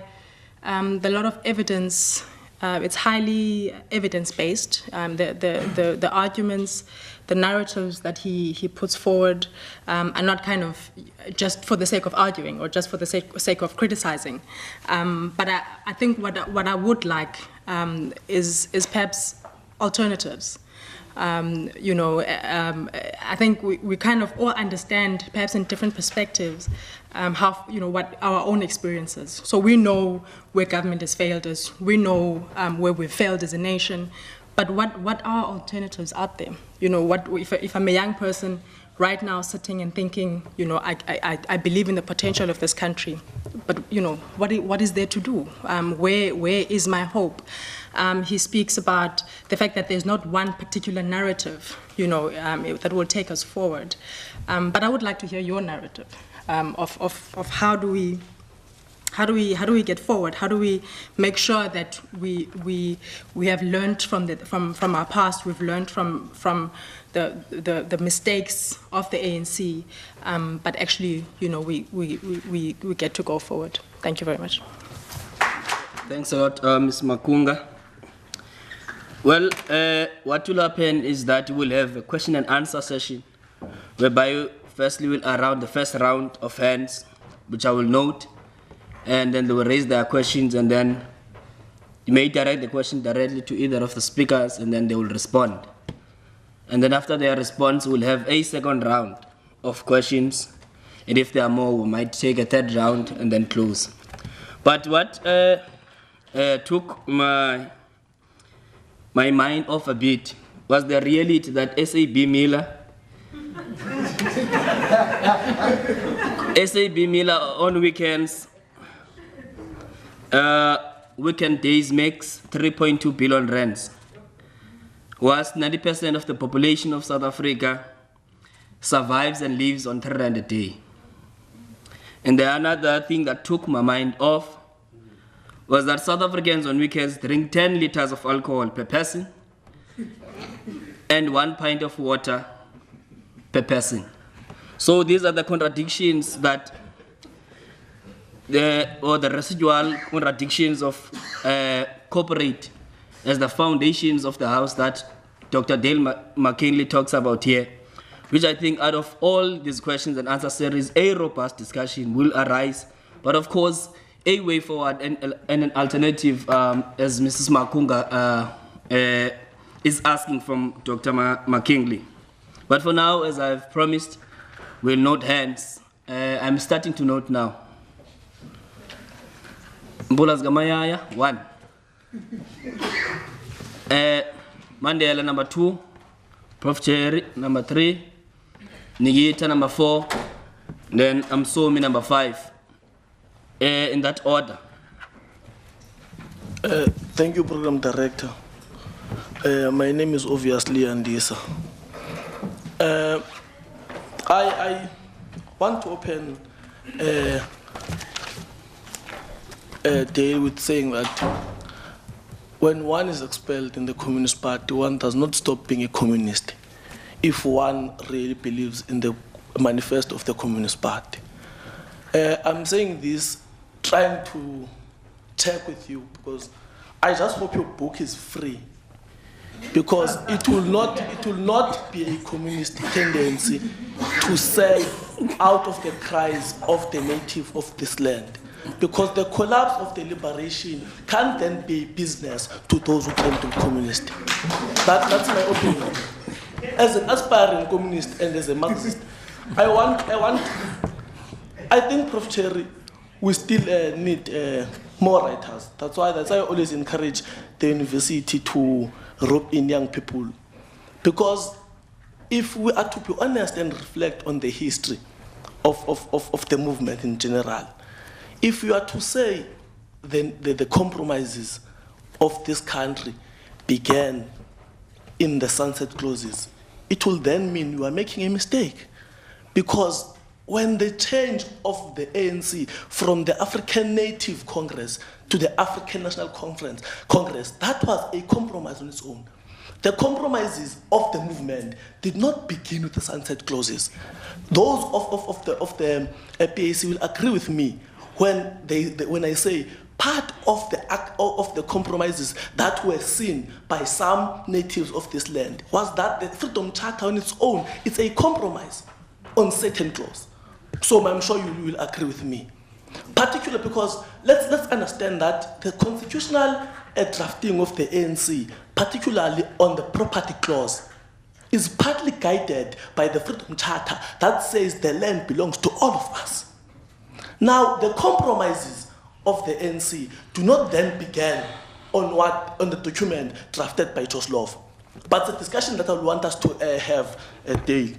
the lot of evidence. It's highly evidence-based. The arguments, the narratives that he puts forward are not kind of just for the sake of arguing or just for the sake of criticizing. But I think what I would like is perhaps alternatives. I think we kind of all understand, perhaps in different perspectives, how what our own experiences. So we know where government has failed us. We know where we've failed as a nation. But what are alternatives out there? What if I'm a young person right now sitting and thinking, I believe in the potential of this country, but what is there to do? Where is my hope? He speaks about the fact that there's not one particular narrative, that will take us forward. But I would like to hear your narrative of how do we How do we get forward? How do we make sure that we have learned from our past? We've learned from the mistakes of the ANC, but actually, we get to go forward. Thank you very much. Thanks a lot, Ms. Makunga. Well, what will happen is that we'll have a question and answer session, whereby firstly we'll around the first round of hands, which I will note, and then they will raise their questions, and then you may direct the question directly to either of the speakers, and then they will respond. And then after their response, we'll have a second round of questions, and if there are more, we might take a third round and then close. But what took my mind off a bit was the reality that SAB Miller on weekends, weekend days makes 3.2 billion rands, whilst 90% of the population of South Africa survives and lives on 3 rand a day. And the another thing that took my mind off was that South Africans on weekends drink 10 liters of alcohol per person and 1 pint of water per person. So these are the contradictions that the residual contradictions of corporate as the foundations of the house that Dr. Dale McKinley talks about here, which I think out of all these questions and answer series, a robust discussion will arise. But of course, a way forward and an alternative, as Mrs. Makunga is asking from Dr. McKinley. But for now, as I've promised, we'll note hands. I'm starting to note now. Mbulas Gamayaya, 1. Mandela, number 2. Prof. Cherry, number 3. Nigita, number 4. Then Amsomi, number 5. In that order. Thank you, Program Director. My name is obviously Nwabisa. I want to open a day with saying that when one is expelled in the Communist Party, one does not stop being a communist if one really believes in the manifesto of the Communist Party. I'm saying this trying to check with you because I just hope your book is free, because it will not be a communist tendency to sell out of the cries of the native of this land, because the collapse of the liberation can't then be business to those who claim to be communist. That's my opinion. As an aspiring communist and as a Marxist, I think, Prof. Cherry, we still need more writers. That's why I always encourage the university to rope in young people. Because if we are to be honest and reflect on the history of the movement in general, if you are to say the compromises of this country began in the sunset clauses, it will then mean you are making a mistake. Because when the change of the ANC from the African Native Congress to the African National Congress, that was a compromise on its own. The compromises of the movement did not begin with the sunset clauses. Those of the PAC will agree with me when I say part of the compromises that were seen by some natives of this land was that the Freedom Charter on its own is a compromise on certain clause. So I'm sure you will agree with me. Particularly because let's understand that the constitutional drafting of the ANC, particularly on the property clause, is partly guided by the Freedom Charter that says the land belongs to all of us. Now, the compromises of the ANC do not then begin on the document drafted by George Love. But the discussion that I want us to have a day.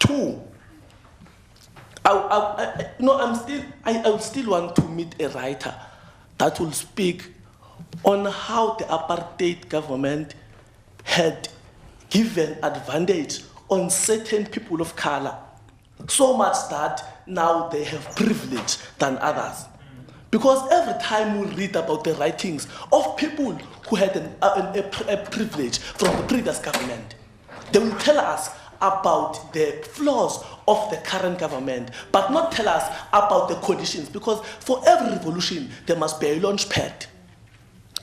2, I would still want to meet a writer that will speak on how the apartheid government had given advantage on certain people of color, so much that now they have privilege than others. Because every time we read about the writings of people who had a privilege from the previous government, they will tell us about the flaws of the current government, but not tell us about the conditions, because for every revolution, there must be a launch pad.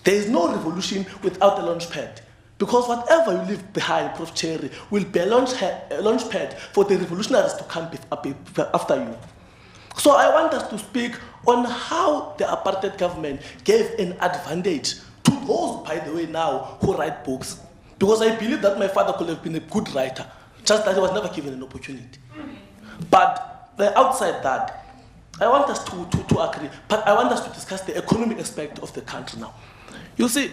There is no revolution without a launch pad, because whatever you leave behind, Prof. Cherry, will be a launch pad for the revolutionaries to come after you. So I want us to speak on how the apartheid government gave an advantage to those, by the way, now who write books. Because I believe that my father could have been a good writer, just that he was never given an opportunity. But outside that, I want us to agree, but I want us to discuss the economic aspect of the country now. You see,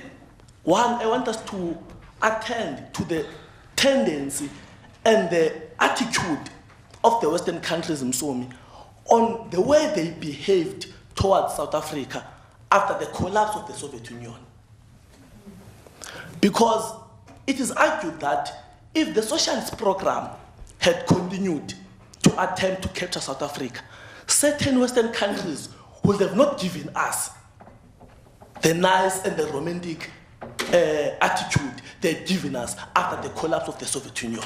one, I want us to attend to the tendency and the attitude of the Western countries in Msomi on the way they behaved towards South Africa after the collapse of the Soviet Union. Because it is argued that if the socialist program had continued to attempt to capture South Africa, certain Western countries would have not given us the nice and the romantic attitude they had given us after the collapse of the Soviet Union.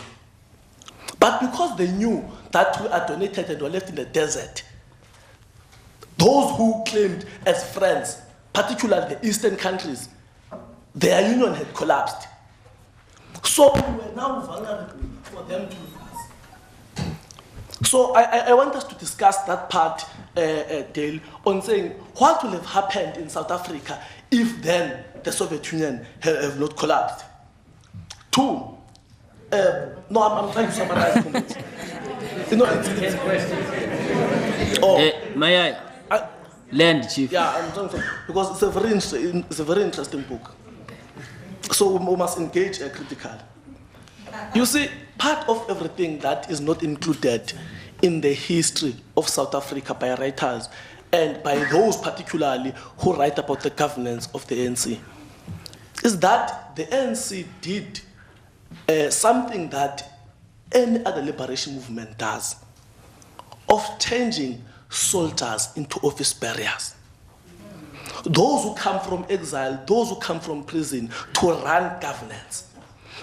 But because they knew that we are donated and were left in the desert, those who claimed as friends, particularly the eastern countries, their union had collapsed. So we were now vulnerable for them to leave us. So I want us to discuss that part, Dale, on saying what will have happened in South Africa if then the Soviet Union have not collapsed. Two, no, I'm trying to summarize comments. You know, may I? Land, Chief. Yeah, I'm trying to, because it's a very interesting book. So we must engage critically. You see, part of everything that is not included in the history of South Africa by writers and by those particularly who write about the governance of the ANC is that the ANC did something that any other liberation movement does, of changing soldiers into office bearers. Those who come from exile, those who come from prison to run governance.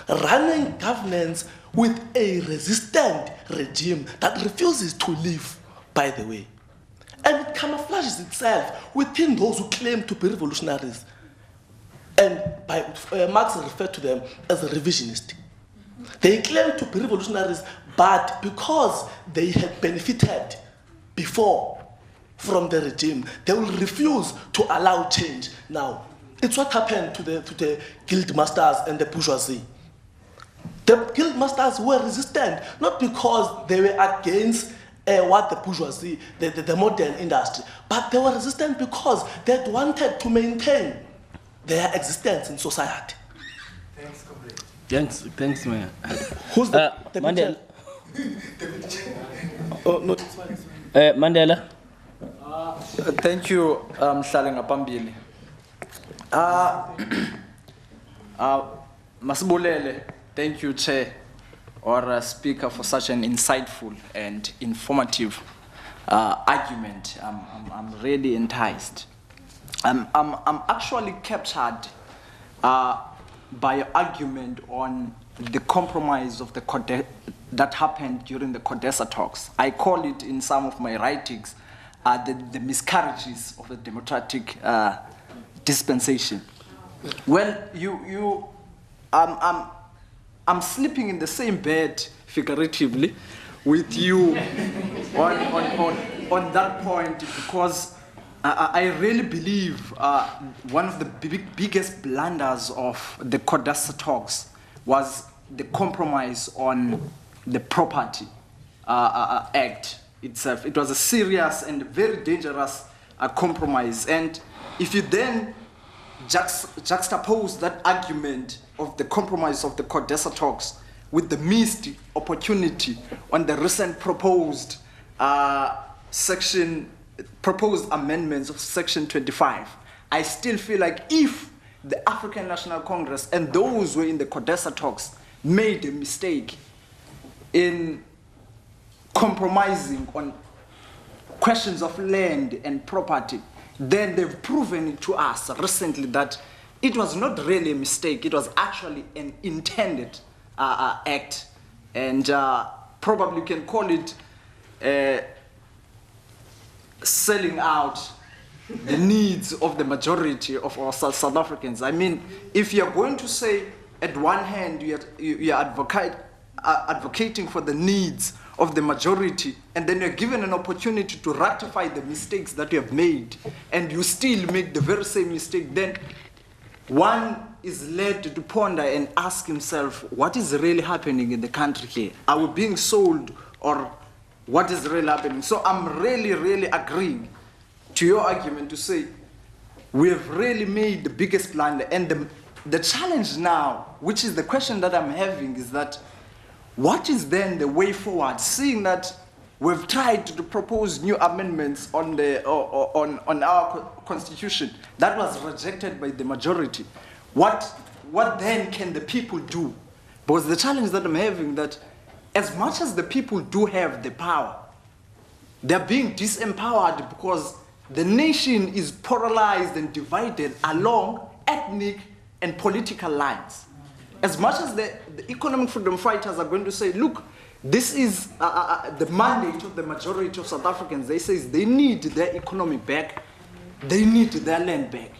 Running governance with a resistant regime that refuses to leave, by the way. And it camouflages itself within those who claim to be revolutionaries. And Marx referred to them as revisionist. They claim to be revolutionaries, but because they had benefited before from the regime, they will refuse to allow change. Now, it's what happened to the guild masters and the bourgeoisie. The guild masters were resistant, not because they were against what the bourgeoisie, the modern industry, but they were resistant because they wanted to maintain their existence in society. Thanks, Mayor. Who's the Mandela? Oh, no, it's fine. Mandela? Thank you, Mhlali Ngapambili. Masibulele, thank you, Chair, or Speaker, for such an insightful and informative argument. I'm really enticed. I'm actually captured by your argument on the compromise of that happened during the CODESA talks. I call it in some of my writings the miscarriages of the democratic dispensation. Well, I'm sleeping in the same bed, figuratively, with you on that point, because I really believe one of the biggest blunders of the CODESA talks was the compromise on the Property Act itself. It was a serious and very dangerous compromise. And if you then juxtapose that argument of the compromise of the CODESA talks with the missed opportunity on the recent proposed amendments of Section 25, I still feel like if the African National Congress and those who were in the CODESA talks made a mistake in compromising on questions of land and property, then they've proven to us recently that it was not really a mistake, it was actually an intended act. And probably you can call it selling out the needs of the majority of our South Africans. I mean, if you're going to say, at one hand, you're advocating for the needs of the majority, and then you're given an opportunity to rectify the mistakes that you have made, and you still make the very same mistake, then one is led to ponder and ask himself, what is really happening in the country here? Are we being sold, or what is really happening? So I'm really, really agreeing to your argument to say we have really made the biggest blunder. And the challenge now, which is the question that I'm having, is that what is then the way forward, seeing that we've tried to propose new amendments on our constitution that was rejected by the majority? What then can the people do? Because the challenge that I'm having, that as much as the people do have the power, they're being disempowered because the nation is polarized and divided along ethnic and political lines. As much as the economic freedom fighters are going to say, look, this is the mandate of the majority of South Africans. They say they need their economy back, they need their land back.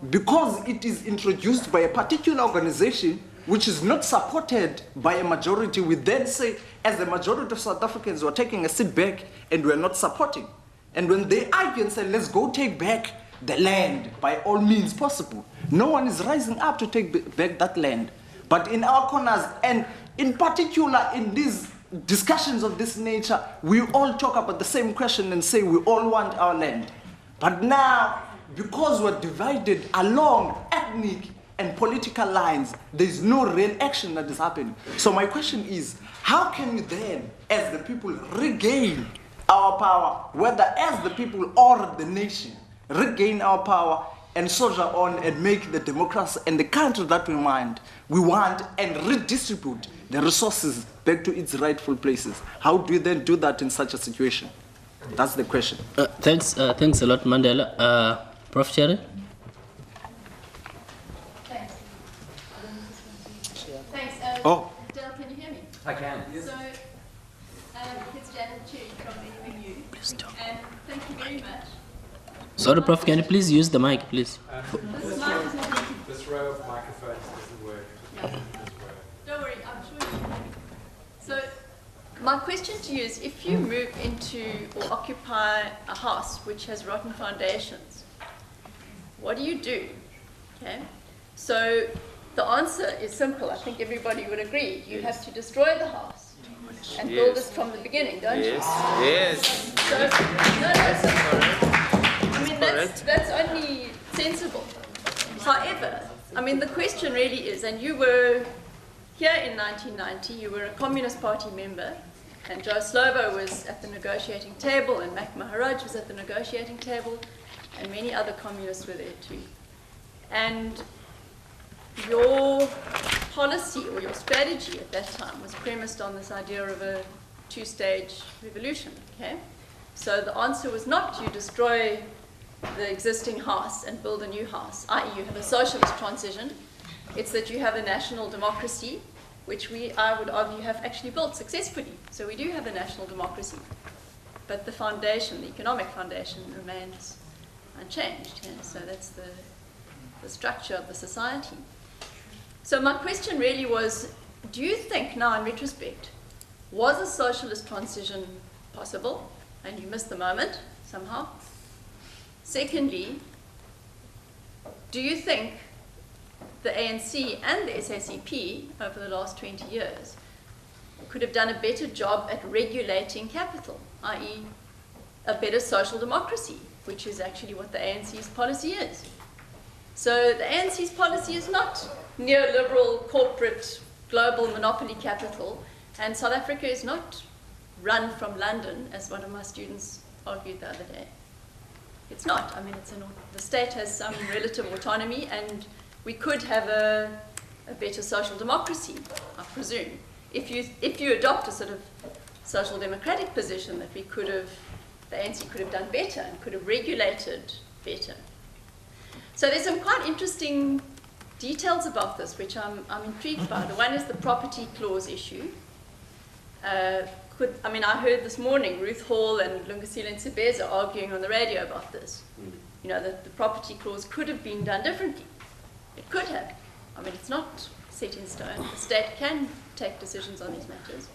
Because it is introduced by a particular organization which is not supported by a majority, we then say, as the majority of South Africans, we're taking a seat back and we're not supporting. And when they argue and say, let's go take back the land by all means possible, no one is rising up to take back that land. But in our corners, and in particular in these discussions of this nature, we all talk about the same question and say we all want our land. But now, because we're divided along ethnic and political lines, there's no real action that is happening. So my question is, how can we then, as the people, regain our power, whether as the people or the nation, regain our power and soldier on and make the democracy and the country that we want and redistribute the resources back to its rightful places? How do we then do that in such a situation? That's the question. Thanks a lot, Mandela. Prof. Cherry? Thanks. Oh. Dale, can you hear me? I can. So, it's Janet Cherry from NUMU. Please talk. And thank you very much. Sorry, Prof, can you please use the mic, please? This mic is not working. This row of microphones doesn't work. Yeah. Don't worry, I'm sure you can hear me. So, my question to you is, if you move into or occupy a house which has rotten foundations, what do you do? Okay? So, the answer is simple. I think everybody would agree. You have to destroy the house and build it from the beginning, don't you? Yes. So, I mean, that's only sensible. However, I mean, the question really is, and you were here in 1990, you were a Communist Party member, and Joe Slovo was at the negotiating table, and Mac Maharaj was at the negotiating table, and many other communists were there too. And your policy or your strategy at that time was premised on this idea of a two-stage revolution, okay? So the answer was not you destroy the existing house and build a new house, i.e. you have a socialist transition. It's that you have a national democracy, which I would argue, have actually built successfully. So we do have a national democracy. But the foundation, the economic foundation, remains unchanged. Yeah? So that's the structure of the society. So my question really was, do you think now in retrospect, was a socialist transition possible? And you missed the moment somehow. Secondly, do you think the ANC and the SACP over the last 20 years could have done a better job at regulating capital, i.e. a better social democracy, which is actually what the ANC's policy is? So the ANC's policy is not neoliberal, corporate, global monopoly capital, and South Africa is not run from London, as one of my students argued the other day. It's not. I mean, the state has some relative autonomy, and we could have a better social democracy, I presume, if you adopt a sort of social democratic position that the ANC could have done better and could have regulated better. So there's some quite interesting details about this, which I'm intrigued by. The one is the property clause issue. I heard this morning Ruth Hall and Lungisile Nsibeza arguing on the radio about this. You know, that the property clause could have been done differently. It could have. I mean, it's not set in stone. The state can take decisions on these matters.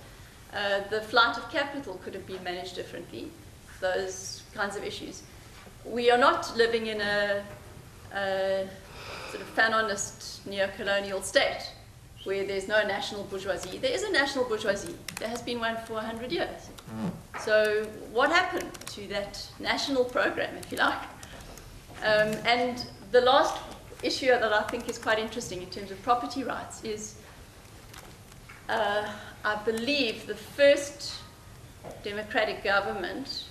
The flight of capital could have been managed differently. Those kinds of issues. We are not living in a sort of Fanonist neo-colonial state where there's no national bourgeoisie. There is a national bourgeoisie. There has been one for 100 years. So what happened to that national program, if you like? And the last issue that I think is quite interesting in terms of property rights is, I believe the first democratic government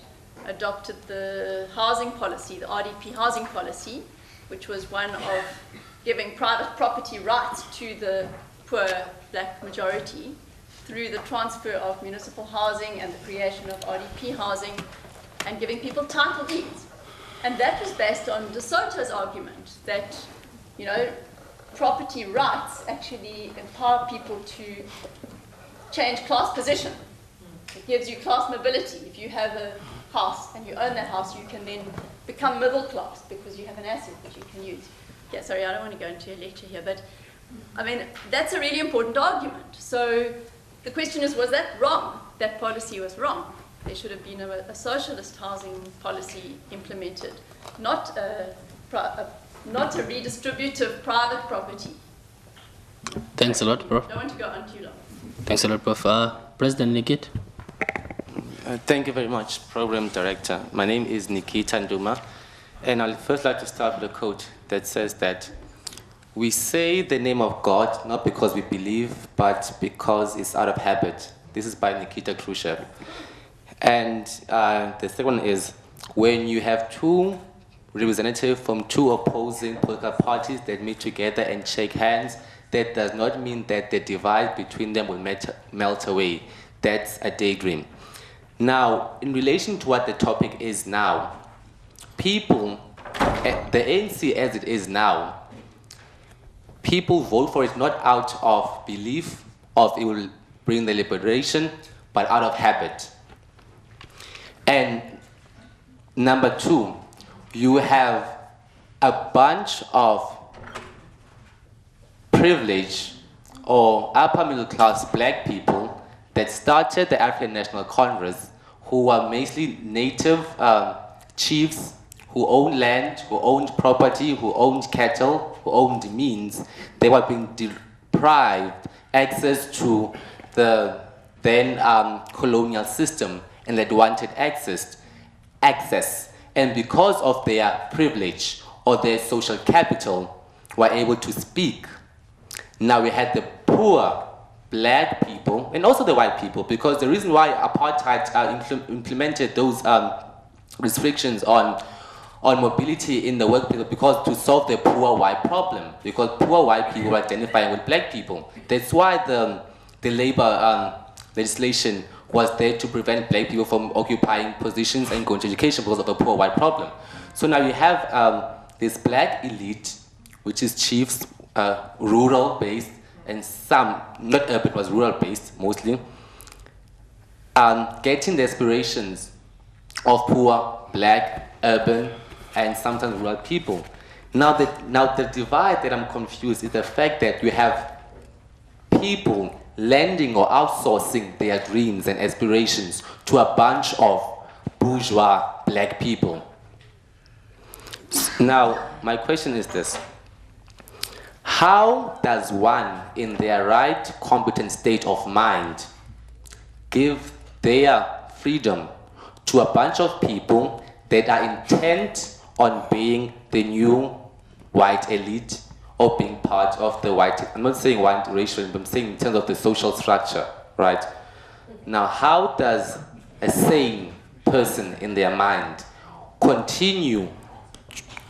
adopted the housing policy, the RDP housing policy, which was one of giving private property rights to the poor black majority through the transfer of municipal housing and the creation of RDP housing and giving people title deeds. And that was based on De Soto's argument that, you know, property rights actually empower people to change class position. It gives you class mobility. If you have a house and you own that house, you can then become middle class because you have an asset that you can use. Yeah, sorry, I don't want to go into a lecture here, but I mean, that's a really important argument. So the question is, was that wrong? That policy was wrong. There should have been a socialist housing policy implemented, not a redistributive private property. Thanks a lot, Prof. I don't want to go on too long. Thanks a lot, Prof. President Nikit. Thank you very much, Program Director. My name is Nikita Nduma, and I'd first like to start with a quote that says that we say the name of God not because we believe, but because it's out of habit. This is by Nikita Khrushchev. And the second one is, when you have two representatives from two opposing political parties that meet together and shake hands, that does not mean that the divide between them will melt away. That's a daydream. Now, in relation to what the topic is now, people, the ANC as it is now, people vote for it not out of belief of it will bring the liberation, but out of habit. And number two, you have a bunch of privileged or upper middle class black people that started the African National Congress, who are mainly native chiefs who owned land, who owned property, who owned cattle, who owned means. They were being deprived access to the then colonial system, and they wanted access. And because of their privilege or their social capital, were able to speak. Now we had the poor black people, and also the white people, because the reason why apartheid implemented those restrictions on mobility in the workplace, because to solve the poor white problem, because poor white people were identifying with black people. That's why the labor legislation was there to prevent black people from occupying positions and going to education because of the poor white problem. So now you have this black elite, which is chiefs, rural-based, and some, not urban, was rural-based mostly, getting the aspirations of poor, black, urban, and sometimes rural people. Now the divide that I'm confused is the fact that you have people lending or outsourcing their dreams and aspirations to a bunch of bourgeois black people. Now, my question is this. How does one, in their right, competent state of mind, give their freedom to a bunch of people that are intent on being the new white elite or being part of the white, I'm not saying white racial, but I'm saying in terms of the social structure, right? Now, how does a sane person in their mind continue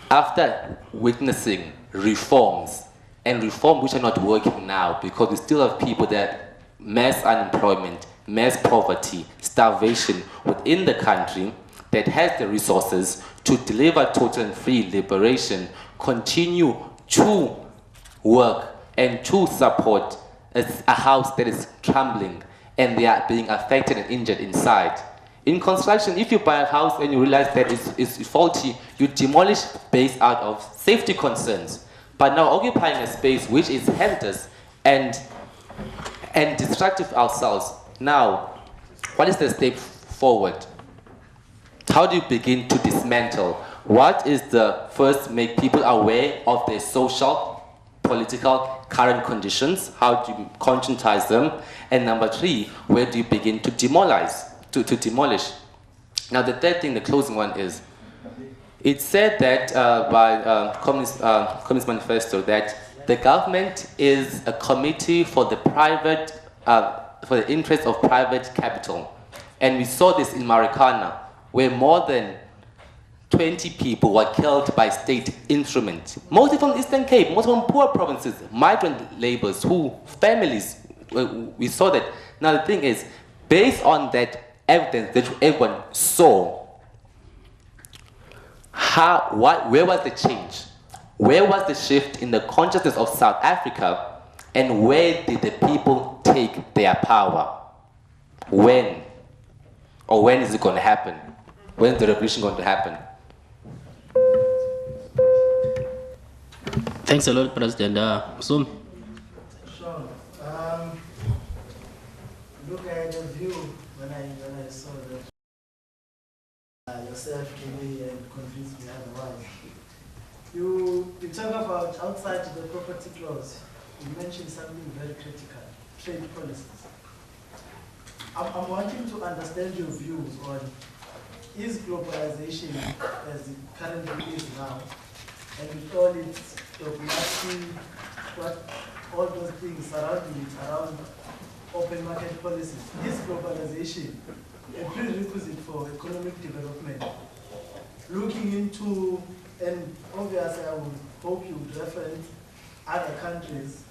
after witnessing reforms, and reforms which are not working now, because we still have people that mass unemployment, mass poverty, starvation within the country that has the resources to deliver total and free liberation continue to work and to support a house that is crumbling and they are being affected and injured inside. In construction, if you buy a house and you realize that it's faulty, you demolish based out of safety concerns. But now occupying a space which is hazardous and destructive ourselves. Now, what is the step forward? How do you begin to dismantle? What is the first make people aware of their social, political, current conditions? How do you conscientize them? And number 3, where do you begin to demolish? Now the third thing, the closing one is, it's said that by Communist Manifesto that the government is a committee for the private, for the interest of private capital. And we saw this in Marikana, where more than 20 people were killed by state instruments. Mostly from the Eastern Cape, mostly from poor provinces, migrant laborers, families, we saw that. Now the thing is, based on that evidence that everyone saw, where was the change? Where was the shift in the consciousness of South Africa, and where did the people take their power? When? Or when is it going to happen? When is the revolution going to happen? Thanks a lot, President. Sure. Look, I had a view when I saw that yourself came in and convinced me otherwise. You talk about outside the property clause. You mentioned something very critical: trade policies. I'm wanting to understand your views on, is globalization as it currently is now, and with all its dogmatic, all those things surrounding it, around open market policies, is globalization a prerequisite for economic development? Looking into, and obviously I would hope you would reference other countries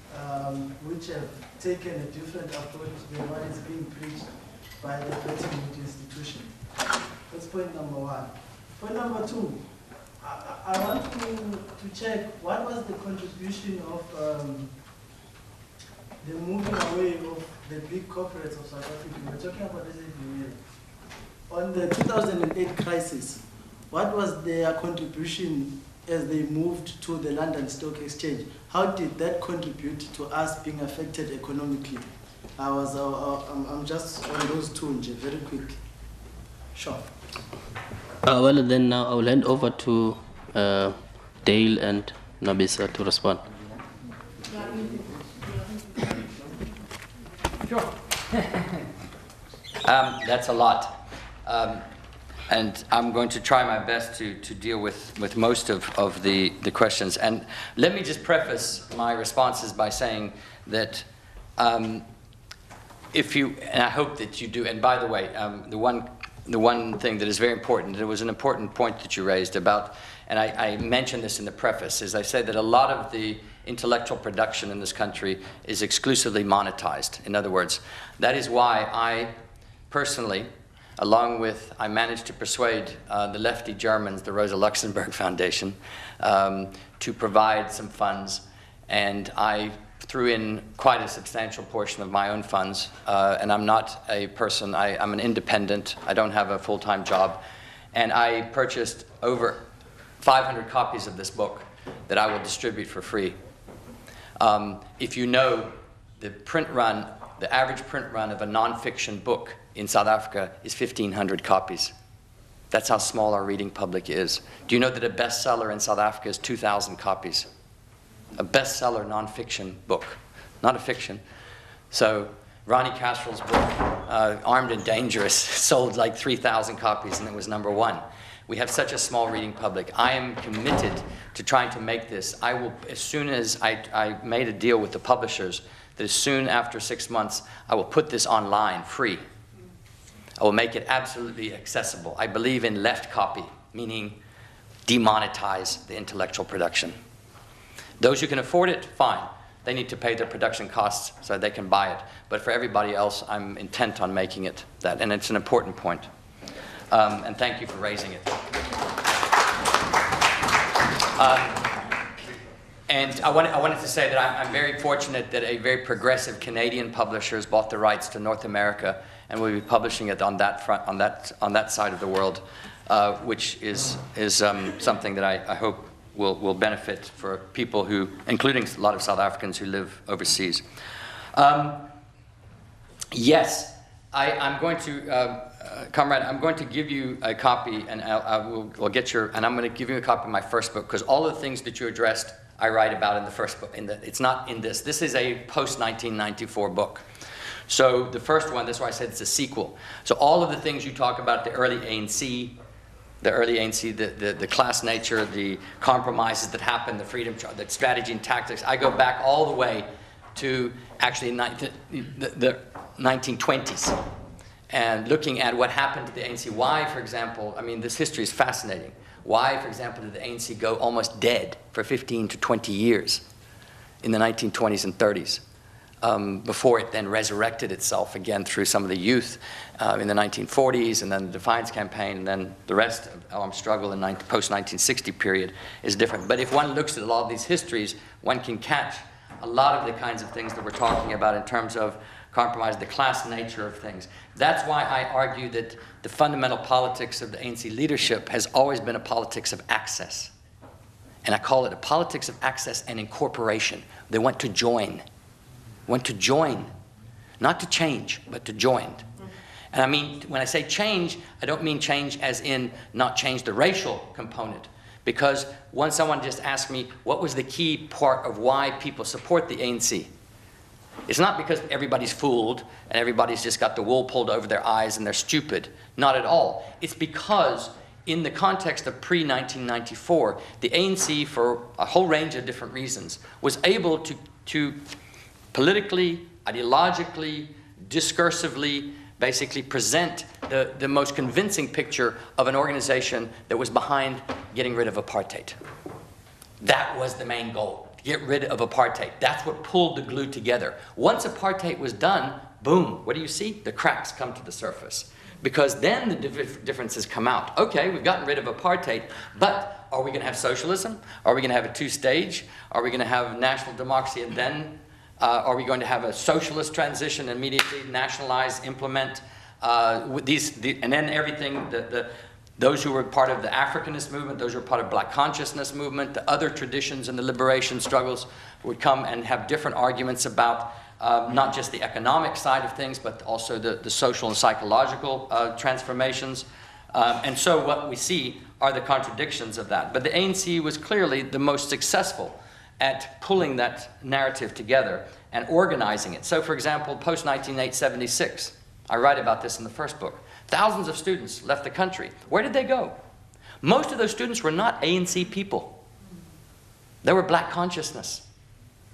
which have taken a different approach than what is being preached by the Bretton Woods institution. That's point number 1. Point number 2, I want to check what was the contribution of the moving away of the big corporates of South Africa. We're talking about SABML. On the 2008 crisis, what was their contribution as they moved to the London Stock Exchange? How did that contribute to us being affected economically? I'm just on those two, very quick. Sure. Well, then now I will hand over to Dale and Nwabisa to respond. Sure. That's a lot. And I'm going to try my best to deal with most of the questions. And let me just preface my responses by saying that if you, and I hope that you do, and by the way, the one thing that is very important, and it was an important point that you raised about, and I mentioned this in the preface, is I said that a lot of the intellectual production in this country is exclusively monetized. In other words, that is why I personally, along with, I managed to persuade the lefty Germans, the Rosa Luxemburg Foundation, to provide some funds, and I threw in quite a substantial portion of my own funds, and I'm not a person, I'm an independent, I don't have a full-time job, and I purchased over 500 copies of this book that I will distribute for free. If you know, the print run, the average print run of a non-fiction book in South Africa is 1,500 copies. That's how small our reading public is. Do you know that a bestseller in South Africa is 2,000 copies? A bestseller non-fiction book, not a fiction. So Ronnie Castrol's book, Armed and Dangerous, sold like 3,000 copies and it was #1. We have such a small reading public. I am committed to trying to make this. I will, as soon as I made a deal with the publishers, that as soon after 6 months, I will put this online, free. I will make it absolutely accessible. I believe in left copy, meaning demonetize the intellectual production. Those who can afford it, fine. They need to pay their production costs so they can buy it. But for everybody else, I'm intent on making it that. And it's an important point. And thank you for raising it. And I wanted to say that I'm very fortunate that a very progressive Canadian publisher has bought the rights to North America, and will be publishing it on that front, on that side of the world, which is something that I hope will benefit for people who, including a lot of South Africans who live overseas. Yes, I'm going to, Comrade, I'm going to give you a copy, and we'll get your, and I'm going to give you a copy of my first book, because all of the things that you addressed, I write about in the first book. It's not in this. This is a post-1994 book. So the first one, that's why I said it's a sequel. So all of the things you talk about, the early ANC, the class nature, the compromises that happened, the freedom, the strategy and tactics, I go back all the way to actually the 1920s. And looking at what happened to the ANC. Why, for example, I mean, this history is fascinating. Why, for example, did the ANC go almost dead for 15 to 20 years in the 1920s and 30s, before it then resurrected itself again through some of the youth in the 1940s, and then the Defiance Campaign, and then the rest of Armed Struggle in the post-1960 period is different. But if one looks at a lot of these histories, one can catch a lot of the kinds of things that we're talking about in terms of compromise, the class nature of things. That's why I argue that the fundamental politics of the ANC leadership has always been a politics of access. And I call it a politics of access and incorporation. They want to join. Want to join. Not to change, but to join. And I mean, when I say change, I don't mean change as in not change the racial component. Because once someone just asked me, what was the key part of why people support the ANC? It's not because everybody's fooled and everybody's just got the wool pulled over their eyes and they're stupid. Not at all. It's because in the context of pre-1994, the ANC, for a whole range of different reasons, was able to politically, ideologically, discursively, basically present the most convincing picture of an organization that was behind getting rid of apartheid. That was the main goal. Get rid of apartheid. That's what pulled the glue together. Once apartheid was done, boom, what do you see? The cracks come to the surface. Because then the differences come out. Okay, we've gotten rid of apartheid, but are we going to have socialism? Are we going to have a two-stage? Are we going to have national democracy, and then are we going to have a socialist transition, immediately nationalize, implement and then everything, those who were part of the Africanist movement, those who were part of Black consciousness movement, the other traditions and the liberation struggles would come and have different arguments about not just the economic side of things, but also the social and psychological transformations. And so what we see are the contradictions of that. But the ANC was clearly the most successful at pulling that narrative together and organizing it. So for example, post-1976, I write about this in the first book. Thousands of students left the country. Where did they go? Most of those students were not ANC people. They were Black consciousness.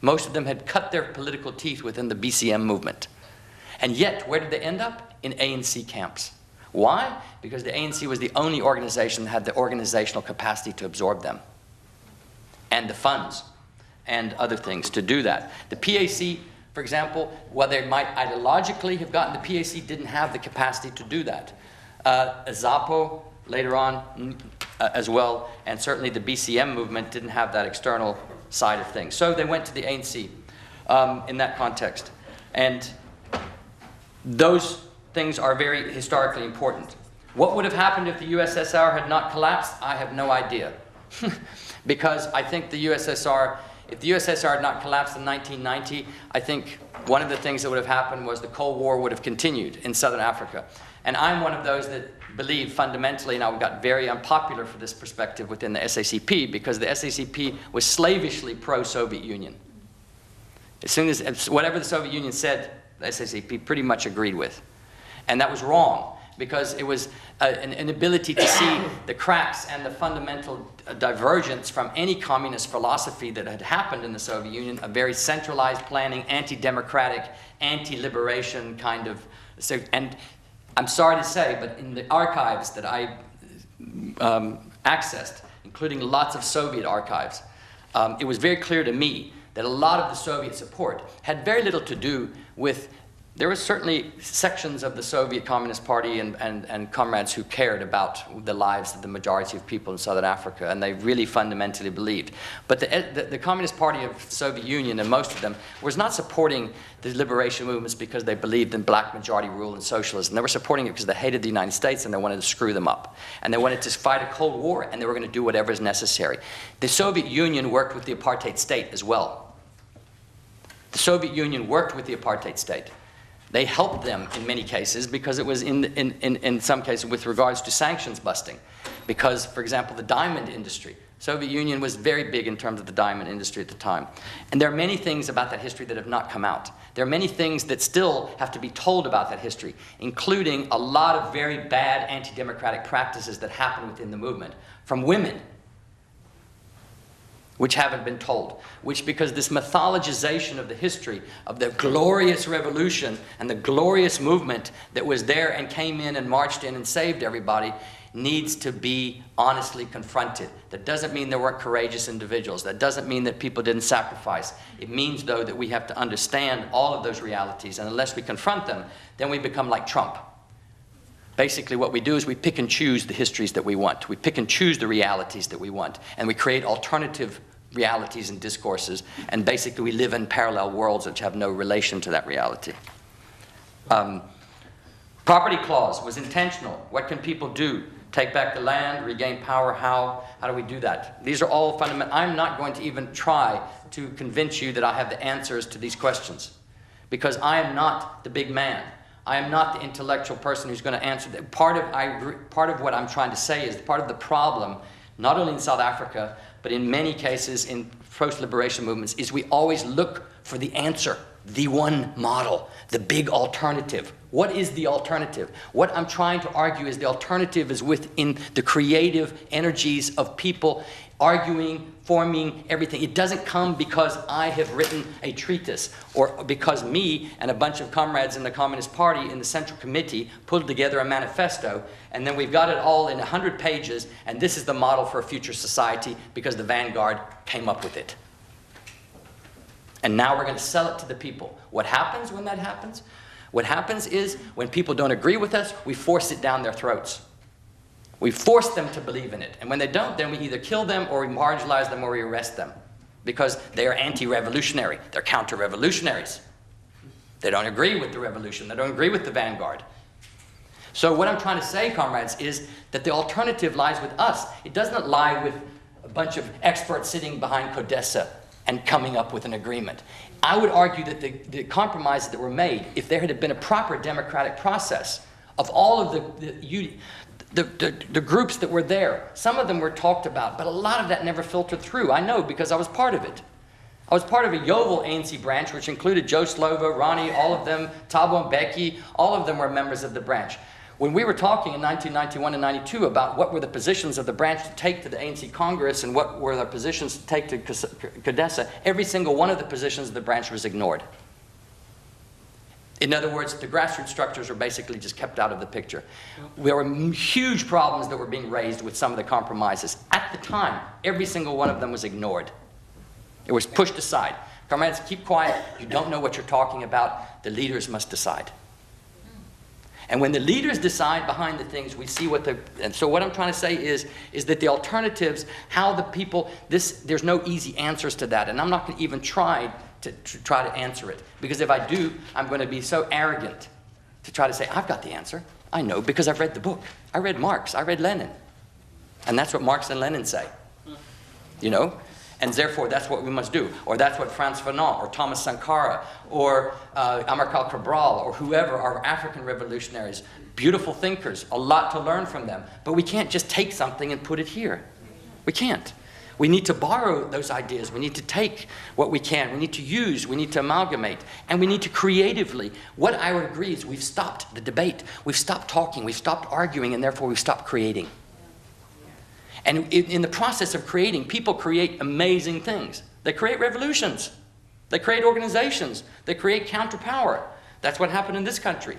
Most of them had cut their political teeth within the BCM movement. And yet, where did they end up? In ANC camps. Why? Because the ANC was the only organization that had the organizational capacity to absorb them, and the funds, and other things to do that. The PAC, for example, while they might ideologically have gotten, the PAC didn't have the capacity to do that. ZAPO, later on, as well, and certainly the BCM movement didn't have that external side of things. So they went to the ANC in that context. And those things are very historically important. What would have happened if the USSR had not collapsed? I have no idea. Because I think the USSR, if the USSR had not collapsed in 1990, I think one of the things that would have happened was the Cold War would have continued in Southern Africa. And I'm one of those that believe fundamentally, and I got very unpopular for this perspective within the SACP, because the SACP was slavishly pro-Soviet Union. As soon as whatever the Soviet Union said, the SACP pretty much agreed with. And that was wrong, because it was an inability to see the cracks and the fundamental divergence from any communist philosophy that had happened in the Soviet Union, a very centralized planning, anti-democratic, anti-liberation kind of. And I'm sorry to say, but in the archives that I accessed, including lots of Soviet archives, it was very clear to me that a lot of the Soviet support had very little to do with there were certainly sections of the Soviet Communist Party and comrades who cared about the lives of the majority of people in Southern Africa, and they really fundamentally believed. But the Communist Party of the Soviet Union, and most of them, was not supporting the liberation movements because they believed in black majority rule and socialism. They were supporting it because they hated the United States and they wanted to screw them up. And they wanted to fight a Cold War, and they were going to do whatever is necessary. The Soviet Union worked with the apartheid state as well. The Soviet Union worked with the apartheid state. They helped them in many cases because it was in some cases with regards to sanctions busting. Because, for example, the diamond industry, Soviet Union was very big in terms of the diamond industry at the time. And there are many things about that history that have not come out. There are many things that still have to be told about that history, including a lot of very bad anti-democratic practices that happen within the movement from women, which haven't been told, which because this mythologization of the history of the glorious revolution and the glorious movement that was there and came in and marched in and saved everybody needs to be honestly confronted. That doesn't mean there weren't courageous individuals. That doesn't mean that people didn't sacrifice. It means, though, that we have to understand all of those realities, and unless we confront them, then we become like Trump. Basically, what we do is we pick and choose the histories that we want. We pick and choose the realities that we want. And we create alternative realities and discourses. And basically, we live in parallel worlds which have no relation to that reality. Property clause was intentional. What can people do? Take back the land, regain power. How do we do that? These are all fundamental. I'm not going to even try to convince you that I have the answers to these questions, because I am not the big man. I am not the intellectual person who's going to answer that. Part of what I'm trying to say is part of the problem, not only in South Africa, but in many cases in post-liberation movements, is we always look for the answer, the one model, the big alternative. What is the alternative? What I'm trying to argue is the alternative is within the creative energies of people arguing, forming everything. It doesn't come because I have written a treatise or because me and a bunch of comrades in the Communist Party in the Central Committee pulled together a manifesto, and then we've got it all in 100 pages, and this is the model for a future society because the vanguard came up with it. And now we're going to sell it to the people. What happens when that happens? What happens is when people don't agree with us, we force it down their throats. We force them to believe in it. And when they don't, then we either kill them or we marginalize them or we arrest them. Because they are anti-revolutionary. They're counter-revolutionaries. They don't agree with the revolution. They don't agree with the vanguard. So what I'm trying to say, comrades, is that the alternative lies with us. It doesn't lie with a bunch of experts sitting behind CODESA and coming up with an agreement. I would argue that the compromises that were made, if there had been a proper democratic process of all of the groups that were there, some of them were talked about, but a lot of that never filtered through. I know because I was part of it. I was part of a Yeovil ANC branch, which included Joe Slovo, Ronnie, all of them, Thabo Mbeki, all of them were members of the branch. When we were talking in 1991 and 92 about what were the positions of the branch to take to the ANC Congress and what were the positions to take to CODESA, every single one of the positions of the branch was ignored. In other words, the grassroots structures were basically just kept out of the picture. There were huge problems that were being raised with some of the compromises. At the time, every single one of them was ignored. It was pushed aside. Comrades, keep quiet. You don't know what you're talking about. The leaders must decide. And when the leaders decide behind the things, we see what and so what I'm trying to say is that the alternatives, how the people, there's no easy answers to that. And I'm not going to even try to answer it. Because if I do, I'm going to be so arrogant to try to say, I've got the answer. I know because I've read the book. I read Marx. I read Lenin. And that's what Marx and Lenin say. You know? And therefore, that's what we must do. Or that's what Frantz Fanon, or Thomas Sankara, or Amilcar Cabral, or whoever are African revolutionaries. Beautiful thinkers, a lot to learn from them. But we can't just take something and put it here. We can't. We need to borrow those ideas. We need to take what we can. We need to use. We need to amalgamate. And we need to creatively. What I would agree is we've stopped the debate. We've stopped talking. We've stopped arguing. And therefore, we've stopped creating. And in the process of creating, people create amazing things. They create revolutions. They create organizations. They create counterpower. That's what happened in this country.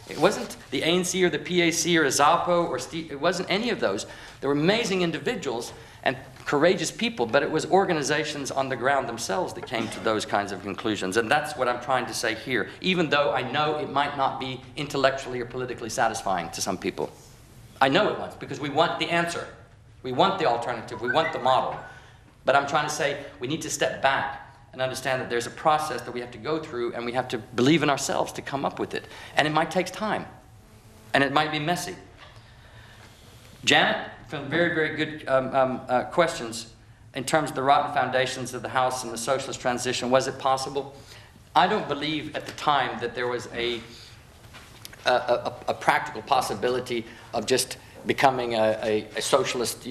It wasn't the ANC or the PAC or ZAPO or Steve. It wasn't any of those. There were amazing individuals, and courageous people, but it was organizations on the ground themselves that came to those kinds of conclusions. And that's what I'm trying to say here, even though I know it might not be intellectually or politically satisfying to some people. I know it won't, because we want the answer. We want the alternative. We want the model. But I'm trying to say we need to step back and understand that there's a process that we have to go through, and we have to believe in ourselves to come up with it. And it might take time, and it might be messy. Janet, from very, very good questions in terms of the rotten foundations of the House and the socialist transition. Was it possible? I don't believe at the time that there was a practical possibility of just becoming a socialist,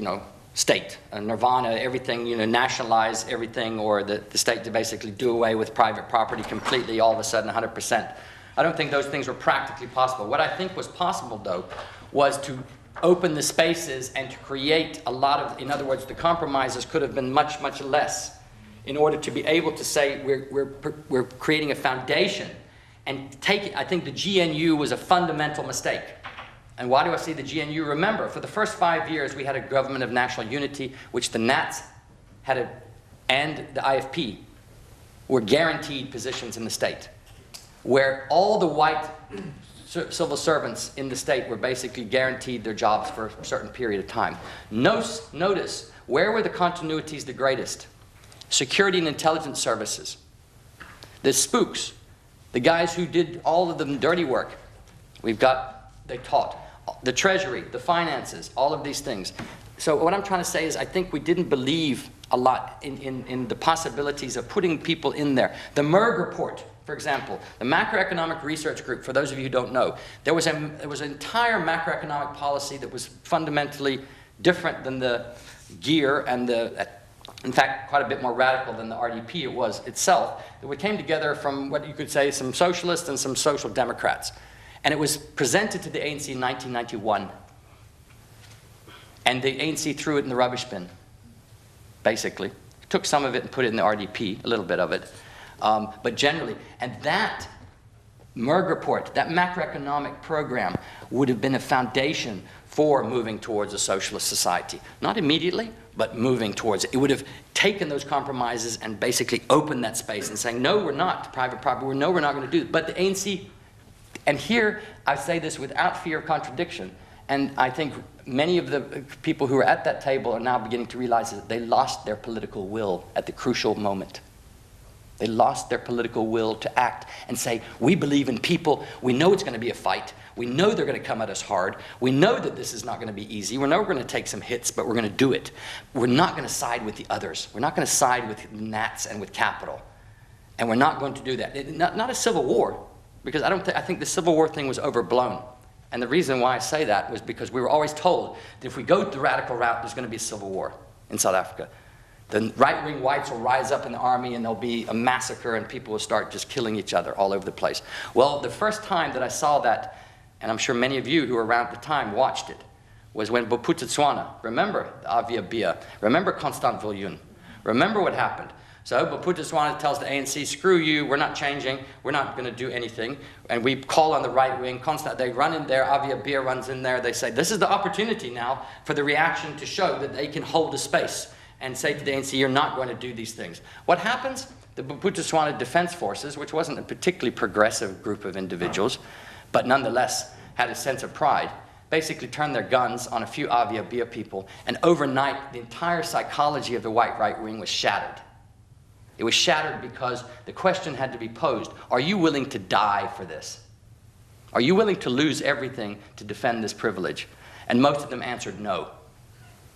state, a nirvana, everything, nationalize everything, or the state to basically do away with private property completely, all of a sudden 100%. I don't think those things were practically possible. What I think was possible, though, was to open the spaces and to create a lot of, in other words, the compromises could have been much, much less in order to be able to say we're creating a foundation and take it. I think the GNU was a fundamental mistake. And why do I see the GNU? Remember, for the first 5 years, we had a government of national unity, which the Nats had and the IFP were guaranteed positions in the state, where all the white civil servants in the state were basically guaranteed their jobs for a certain period of time. Notice, where were the continuities the greatest? Security and intelligence services. The spooks, the guys who did all of the dirty work, they taught. The treasury, the finances, all of these things. So what I'm trying to say is I think we didn't believe a lot in the possibilities of putting people in there. The Merg report, for example, the Macroeconomic Research Group, for those of you who don't know, there was an entire macroeconomic policy that was fundamentally different than the GEAR and in fact, quite a bit more radical than the RDP it was itself. That came together from what you could say some socialists and some social democrats. And it was presented to the ANC in 1991. And the ANC threw it in the rubbish bin, basically. Took some of it and put it in the RDP, a little bit of it. But generally, and that Merg report, that macroeconomic program, would have been a foundation for moving towards a socialist society. Not immediately, but moving towards it. It would have taken those compromises and basically opened that space and saying, no, we're not private property, no, we're not going to do it. But the ANC, and here I say this without fear of contradiction, and I think many of the people who are at that table are now beginning to realize that they lost their political will at the crucial moment. They lost their political will to act and say, we believe in people, we know it's going to be a fight, we know they're going to come at us hard, we know that this is not going to be easy, we know we're going to take some hits, but we're going to do it. We're not going to side with the others. We're not going to side with Nats and with capital. And we're not going to do that. Not a civil war, because I think the Civil War thing was overblown. And the reason why I say that was because we were always told that if we go the radical route, there's going to be a civil war in South Africa. The right-wing whites will rise up in the army and there'll be a massacre and people will start just killing each other all over the place. Well, the first time that I saw that, and I'm sure many of you who were around at the time watched it, was when Bophuthatswana, remember Avia Bia, remember Constant Viljoen, remember what happened. So Bophuthatswana tells the ANC, screw you, we're not changing, we're not going to do anything. And we call on the right wing, they run in there, Avia Bia runs in there, they say, this is the opportunity now for the reaction to show that they can hold a space and say to the ANC, you're not going to do these things. What happens? The Bophuthatswana Defense Forces, which wasn't a particularly progressive group of individuals, but nonetheless had a sense of pride, basically turned their guns on a few Avia Bia people, and overnight the entire psychology of the white right wing was shattered. It was shattered because the question had to be posed, are you willing to die for this? Are you willing to lose everything to defend this privilege? And most of them answered no.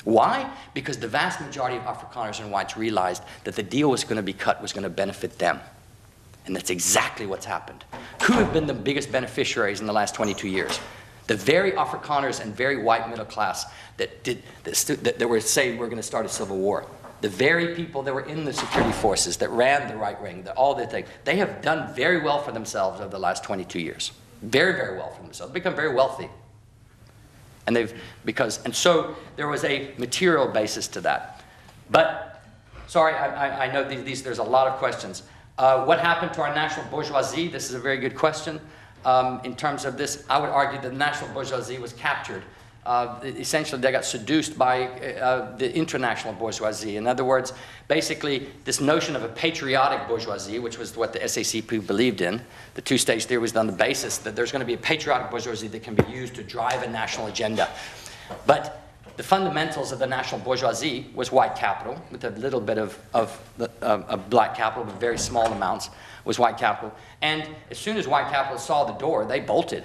Why? Because the vast majority of Afrikaners and whites realized that the deal was going to be cut was going to benefit them. And that's exactly what's happened. Who have been the biggest beneficiaries in the last 22 years? The very Afrikaners and very white middle class that were saying we're going to start a civil war. The very people that were in the security forces that ran the right wing, all the things, they have done very well for themselves over the last 22 years. Very, very well for themselves. Become very wealthy. And so there was a material basis to that. But, sorry, I know there's a lot of questions. What happened to our national bourgeoisie? This is a very good question. In terms of this, I would argue that the national bourgeoisie was captured essentially they got seduced by the international bourgeoisie. In other words, basically this notion of a patriotic bourgeoisie, which was what the SACP believed in, the two-stage theory was on the basis that there's going to be a patriotic bourgeoisie that can be used to drive a national agenda. But the fundamentals of the national bourgeoisie was white capital, with a little bit of black capital, but very small amounts was white capital. And as soon as white capital saw the door, they bolted.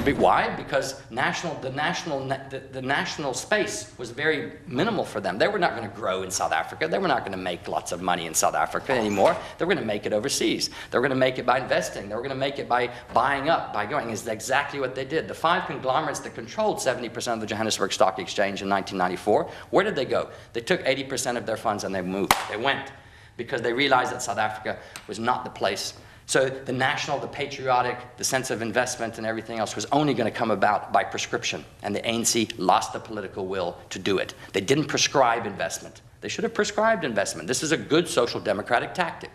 Why? Because the national space was very minimal for them. They were not going to grow in South Africa. They were not going to make lots of money in South Africa anymore. They were going to make it overseas. They were going to make it by investing. They were going to make it by buying up, by going. It's exactly what they did. The 5 conglomerates that controlled 70% of the Johannesburg Stock Exchange in 1994, where did they go? They took 80% of their funds and they moved. They went because they realized that South Africa was not the place. So the national, the patriotic, the sense of investment and everything else was only going to come about by prescription. And the ANC lost the political will to do it. They didn't prescribe investment. They should have prescribed investment. This is a good social democratic tactic.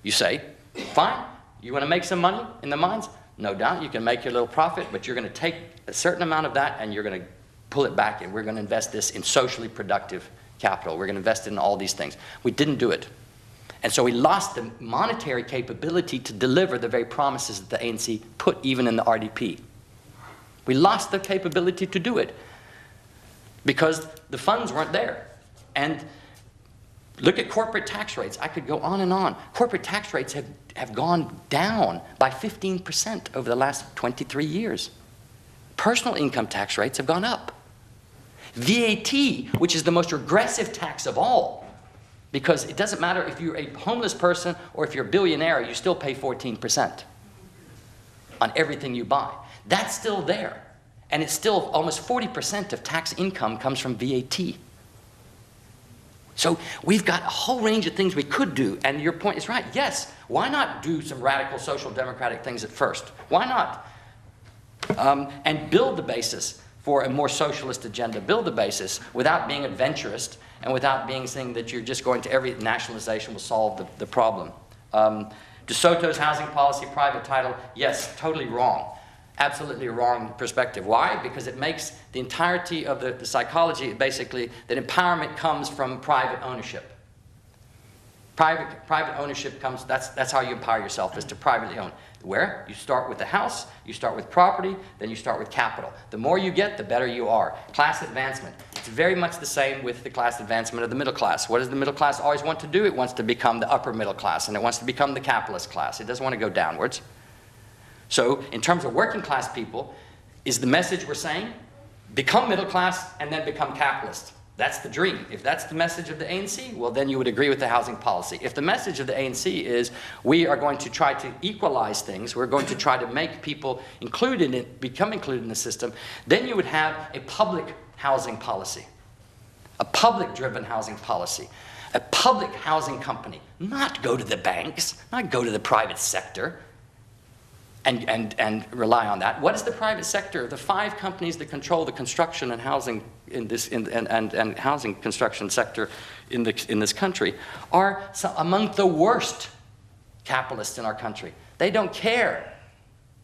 You say, fine, you want to make some money in the mines? No doubt, you can make your little profit, but you're going to take a certain amount of that and you're going to pull it back and we're going to invest this in socially productive capital. We're going to invest it in all these things. We didn't do it. And so we lost the monetary capability to deliver the very promises that the ANC put even in the RDP. We lost the capability to do it because the funds weren't there. And look at corporate tax rates. I could go on and on. Corporate tax rates have gone down by 15% over the last 23 years. Personal income tax rates have gone up. VAT, which is the most regressive tax of all, because it doesn't matter if you're a homeless person or if you're a billionaire, you still pay 14% on everything you buy. That's still there. And it's still almost 40% of tax income comes from VAT. So we've got a whole range of things we could do. And your point is right. Yes, why not do some radical social democratic things at first? Why not? And build the basis for a more socialist agenda. Build the basis without being adventurous and without being saying that you're just going to every nationalization will solve the problem. De Soto's housing policy, private title, yes, totally wrong. Absolutely wrong perspective. Why? Because it makes the entirety of the psychology basically that empowerment comes from private ownership. Private ownership comes, that's how you empower yourself, is to privately own. Where? You start with the house, you start with property, then you start with capital. The more you get, the better you are. Class advancement. It's very much the same with the class advancement of the middle class. What does the middle class always want to do? It wants to become the upper middle class, and it wants to become the capitalist class. It doesn't want to go downwards. So, in terms of working class people, is the message we're saying, become middle class and then become capitalist. That's the dream. If that's the message of the ANC, well, then you would agree with the housing policy. If the message of the ANC is we are going to try to equalize things, we're going to try to make people included in, become included in the system, then you would have a public housing policy, a public-driven housing policy, a public housing company, not go to the banks, not go to the private sector, and rely on that. What is the private sector? The 5 companies that control the construction and housing and housing construction sector in this country are among the worst capitalists in our country. They don't care.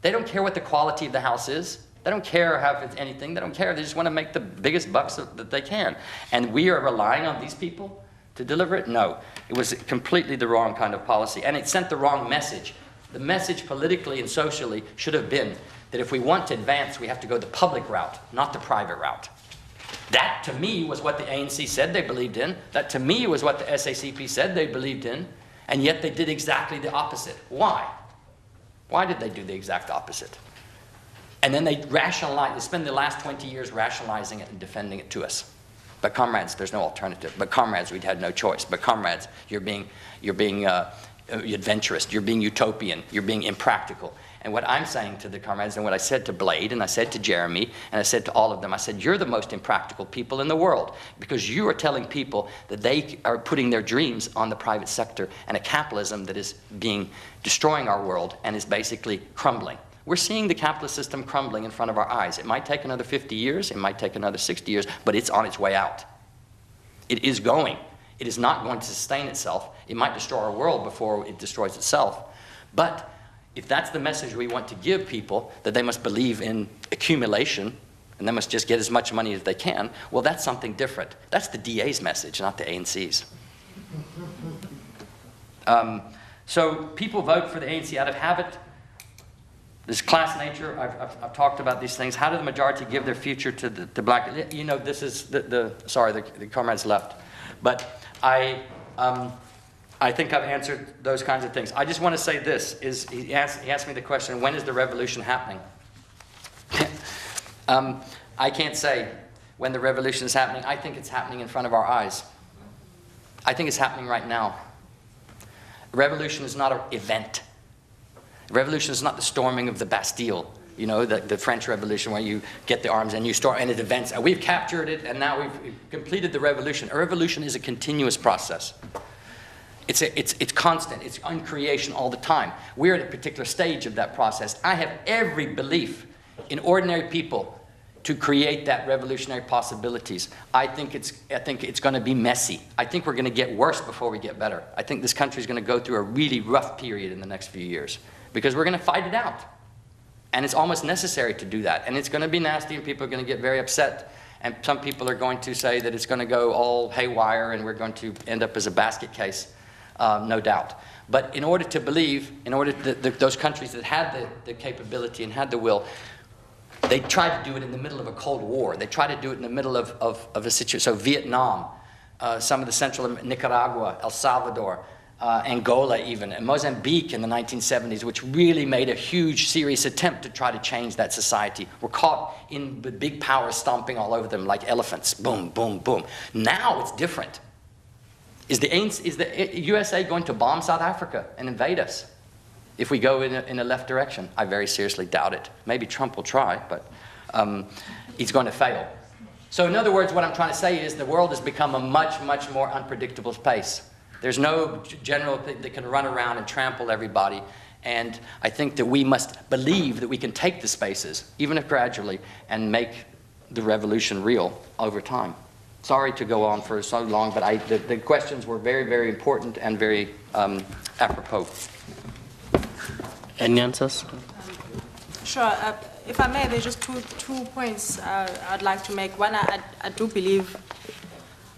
They don't care what the quality of the house is. They don't care how if it's anything. They don't care. They just want to make the biggest bucks that they can. And we are relying on these people to deliver it? No. It was completely the wrong kind of policy. And it sent the wrong message. The message politically and socially should have been that if we want to advance, we have to go the public route, not the private route. That, to me, was what the ANC said they believed in. That, to me, was what the SACP said they believed in. And yet they did exactly the opposite. Why? Why did they do the exact opposite? And then they spend the last 20 years rationalizing it and defending it to us. But comrades, there's no alternative. But comrades, we'd had no choice. But comrades, you're being adventurous, you're being utopian, you're being impractical. And what I'm saying to the comrades, and what I said to Blade, and I said to Jeremy, and I said to all of them, I said, you're the most impractical people in the world, because you are telling people that they are putting their dreams on the private sector and a capitalism that is destroying our world and is basically crumbling. We're seeing the capitalist system crumbling in front of our eyes. It might take another 50 years, it might take another 60 years, but it's on its way out. It is going. It is not going to sustain itself. It might destroy our world before it destroys itself. But if that's the message we want to give people, that they must believe in accumulation and they must just get as much money as they can. Well, that's something different. That's the DA's message, not the ANC's. So people vote for the ANC out of habit. This class nature, I've talked about these things. How do the majority give their future to the black? You know, this is the comrades left. But I think I've answered those kinds of things. I just want to say this, is he asked me the question, when is the revolution happening? I can't say when the revolution is happening. I think it's happening in front of our eyes. I think it's happening right now. Revolution is not an event. Revolution is not the storming of the Bastille, you know, the French Revolution where you get the arms and you storm, and it events. And we've captured it, and now we've completed the revolution. A revolution is a continuous process. It's constant. It's uncreation all the time. We're at a particular stage of that process. I have every belief in ordinary people to create that revolutionary possibilities. I think it's going to be messy. I think we're going to get worse before we get better. I think this country is going to go through a really rough period in the next few years because we're going to fight it out. And it's almost necessary to do that. And it's going to be nasty and people are going to get very upset. And some people are going to say that it's going to go all haywire and we're going to end up as a basket case, no doubt. But in order to believe, those countries that had the capability and had the will, they tried to do it in the middle of a Cold War. They tried to do it in the middle of a situation. So Vietnam, some of the central Nicaragua, El Salvador, Angola even, and Mozambique in the 1970s, which really made a huge, serious attempt to try to change that society, were caught in the big powers stomping all over them like elephants. Boom, boom, boom. Now it's different. Is the USA going to bomb South Africa and invade us if we go in a left direction? I very seriously doubt it. Maybe Trump will try, but he's going to fail. So in other words, what I'm trying to say is the world has become a much, much more unpredictable space. There's no general that can run around and trample everybody. And I think that we must believe that we can take the spaces, even if gradually, and make the revolution real over time. Sorry to go on for so long, but the questions were very, very important and very apropos. Any answers? Sure. If I may, there's just two points I'd like to make. One, I do believe,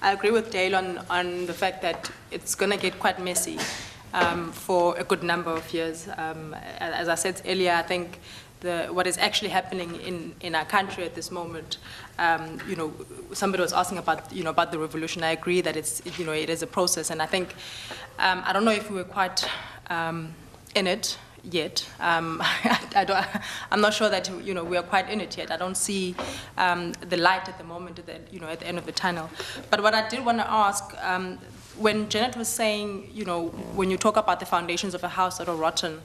I agree with Dale on the fact that it's going to get quite messy for a good number of years. As I said earlier, I think what is actually happening in our country at this moment, you know, somebody was asking about, you know, about the revolution. I agree that it's, you know, it is a process, and I think, I don't know if we were quite in it yet. I'm not sure that, you know, we are quite in it yet. I don't see the light at the moment, you know, at the end of the tunnel. But what I did want to ask, when Janet was saying, you know, when you talk about the foundations of a house that are rotten,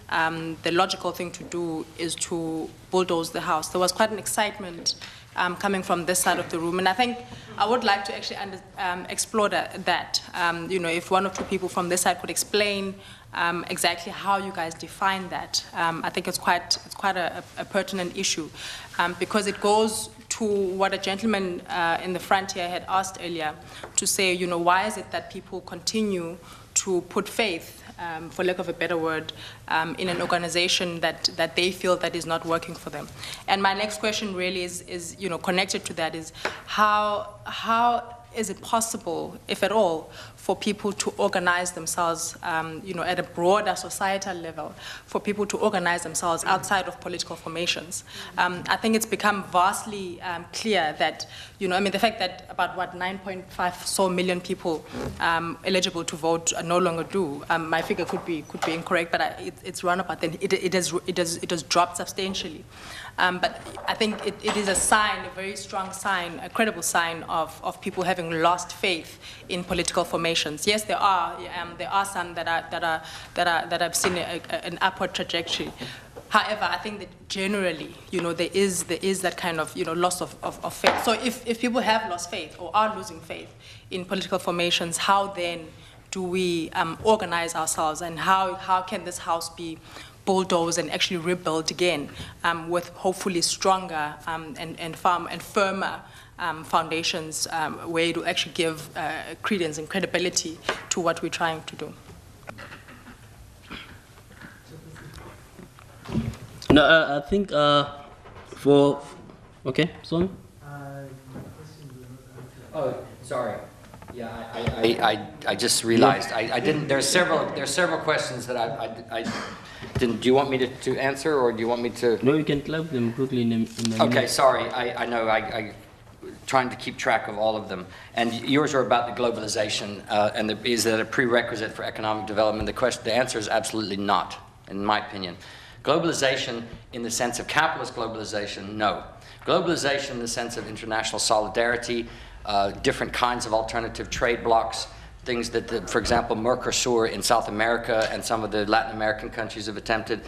the logical thing to do is to bulldoze the house. There was quite an excitement coming from this side of the room, and I think I would like to actually explore that. You know, if one or two people from this side could explain exactly how you guys define that. I think it's quite a pertinent issue because it goes to what a gentleman in the front here had asked earlier, to say, you know, why is it that people continue to put faith, for lack of a better word, in an organization that they feel that is not working for them. And my next question really is you know, connected to that, is how is it possible, if at all, for people to organize themselves, you know, at a broader societal level, for people to organize themselves outside of political formations? I think it's become vastly clear that, you know, I mean, the fact that about, 9.5 million people eligible to vote no longer do, my figure could be incorrect, but it's run about, then it has dropped substantially. But I think it is a sign, a very strong sign, a credible sign of people having lost faith in political formations. Yes, there are some that have seen an upward trajectory. However, I think that generally, you know, there is that kind of, you know, loss of faith. So if people have lost faith or are losing faith in political formations, how then do we organize ourselves, and how can this house be bulldozed and actually rebuilt again with hopefully stronger and firmer foundations where it will actually give credence and credibility to what we're trying to do? No, I think for Okay, Son? Oh, sorry. Yeah, I just realized I didn't. There's several questions that I didn't. Do you want me to answer, or do you want me to? No, you can club them quickly in the Okay, minute. sorry. I know. I trying to keep track of all of them. And yours are about the globalization, and is that a prerequisite for economic development? The answer is absolutely not, in my opinion. Globalization, in the sense of capitalist globalization, no. Globalization in the sense of international solidarity, different kinds of alternative trade blocs, things that, for example, Mercosur in South America and some of the Latin American countries have attempted.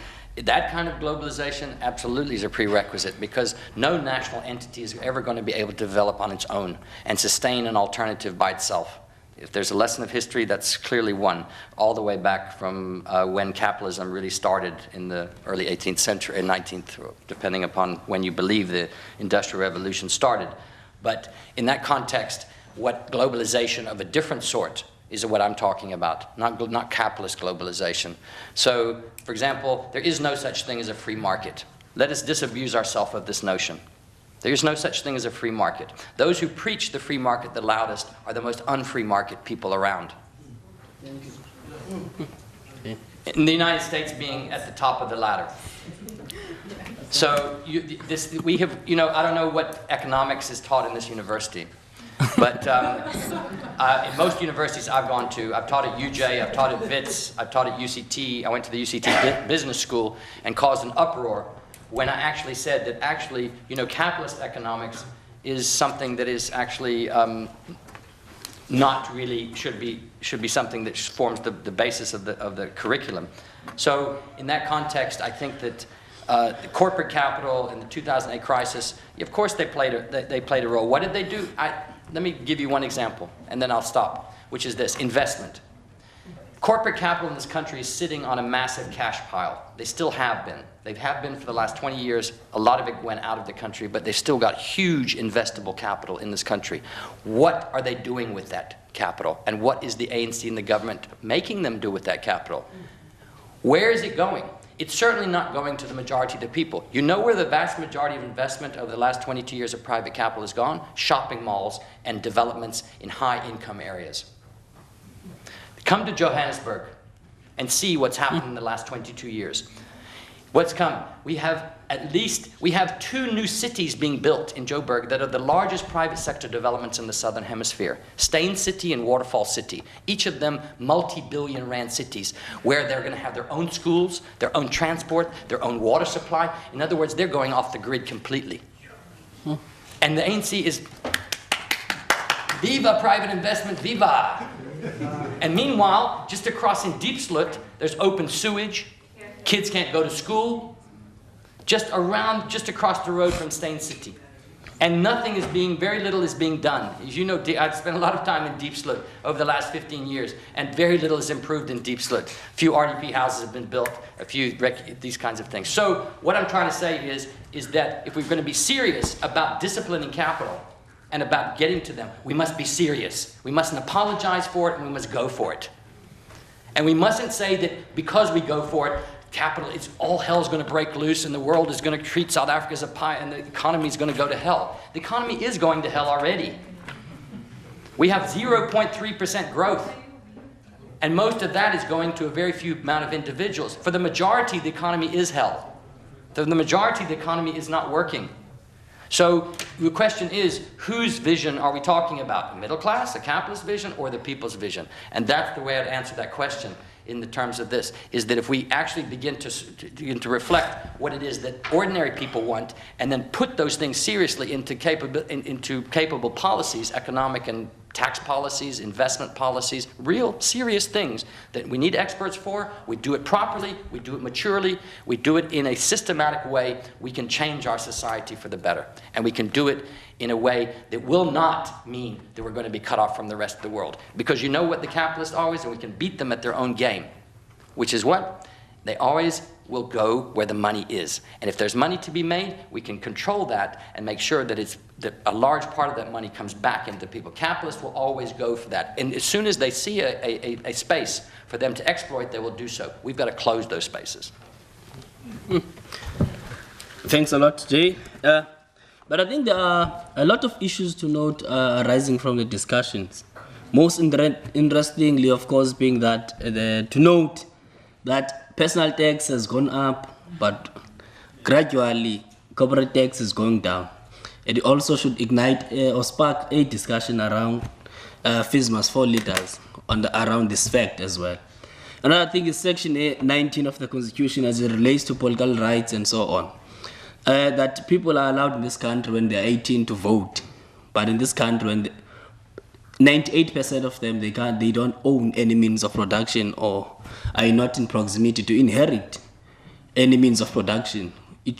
That kind of globalization absolutely is a prerequisite, because no national entity is ever going to be able to develop on its own and sustain an alternative by itself. If there's a lesson of history, that's clearly one, all the way back from when capitalism really started in the early 18th century, 19th, depending upon when you believe the Industrial Revolution started. But in that context, what globalization of a different sort is what I'm talking about, not capitalist globalization. So, for example, there is no such thing as a free market. Let us disabuse ourselves of this notion. There is no such thing as a free market. Those who preach the free market the loudest are the most unfree market people around. In the United States being at the top of the ladder. So we have, I don't know what economics is taught in this university, but in most universities I've gone to, I've taught at UJ, I've taught at WITS, I've taught at UCT, I went to the UCT business school and caused an uproar when I actually said that actually, capitalist economics is something that is actually not really, should be something that forms the basis of the curriculum. So in that context, I think that the corporate capital in the 2008 crisis, of course they played a role. What did they do? Let me give you one example, and then I'll stop, which is this: investment. Corporate capital in this country is sitting on a massive cash pile. They still have been. They have been for the last 20 years. A lot of it went out of the country, but they've still got huge investable capital in this country. What are they doing with that capital? And what is the ANC and the government making them do with that capital? Where is it going? It's certainly not going to the majority of the people. You know where the vast majority of investment over the last 22 years of private capital has gone? Shopping malls and developments in high-income areas. Come to Johannesburg and see what's happened in the last 22 years. What's come? We have 2 new cities being built in Joburg that are the largest private sector developments in the Southern Hemisphere. Stain City and Waterfall City. Each of them multi-billion rand cities where they're going to have their own schools, their own transport, their own water supply. In other words, they're going off the grid completely. And the ANC is, viva private investment, viva! And meanwhile, just across in Diepsloot, there's open sewage. Kids can't go to school. Just across the road from Stain City. And very little is being done. As you know, I've spent a lot of time in Diepsloot over the last 15 years, and very little is improved in Diepsloot. A few RDP houses have been built, these kinds of things. So what I'm trying to say is that if we're going to be serious about disciplining capital, and about getting to them, we must be serious. We mustn't apologize for it, and we must go for it. And we mustn't say that because we go for it, all hell's going to break loose and the world is going to treat South Africa as a pie and the economy is going to go to hell. The economy is going to hell already. We have 0.3% growth. And most of that is going to a very few amount of individuals. For the majority, the economy is hell. For the majority, the economy is not working. So the question is, whose vision are we talking about? The middle class, a capitalist vision, or the people's vision? And that's the way I'd answer that question in the terms of this, is that if we actually begin to reflect what it is that ordinary people want, and then put those things seriously into capable policies, economic and tax policies, investment policies, real serious things that we need experts for, we do it properly, we do it maturely, we do it in a systematic way, we can change our society for the better. And we can do it in a way that will not mean that we're going to be cut off from the rest of the world. Because you know what the capitalists always, and we can beat them at their own game, which is what? They always will go where the money is. And if there's money to be made, we can control that and make sure that a large part of that money comes back into people. Capitalists will always go for that. And as soon as they see a space for them to exploit, they will do so. We've got to close those spaces. Thanks a lot, Jay. But I think there are a lot of issues to note arising from the discussions. Most interestingly, of course, being that to note that personal tax has gone up, but gradually corporate tax is going down. It also should ignite or spark a discussion around fees must fall leaders around this fact as well. Another thing is Section 19 of the Constitution as it relates to political rights and so on. That people are allowed in this country when they're 18 to vote, but in this country, when 98% of them they don't own any means of production or are not in proximity to inherit any means of production,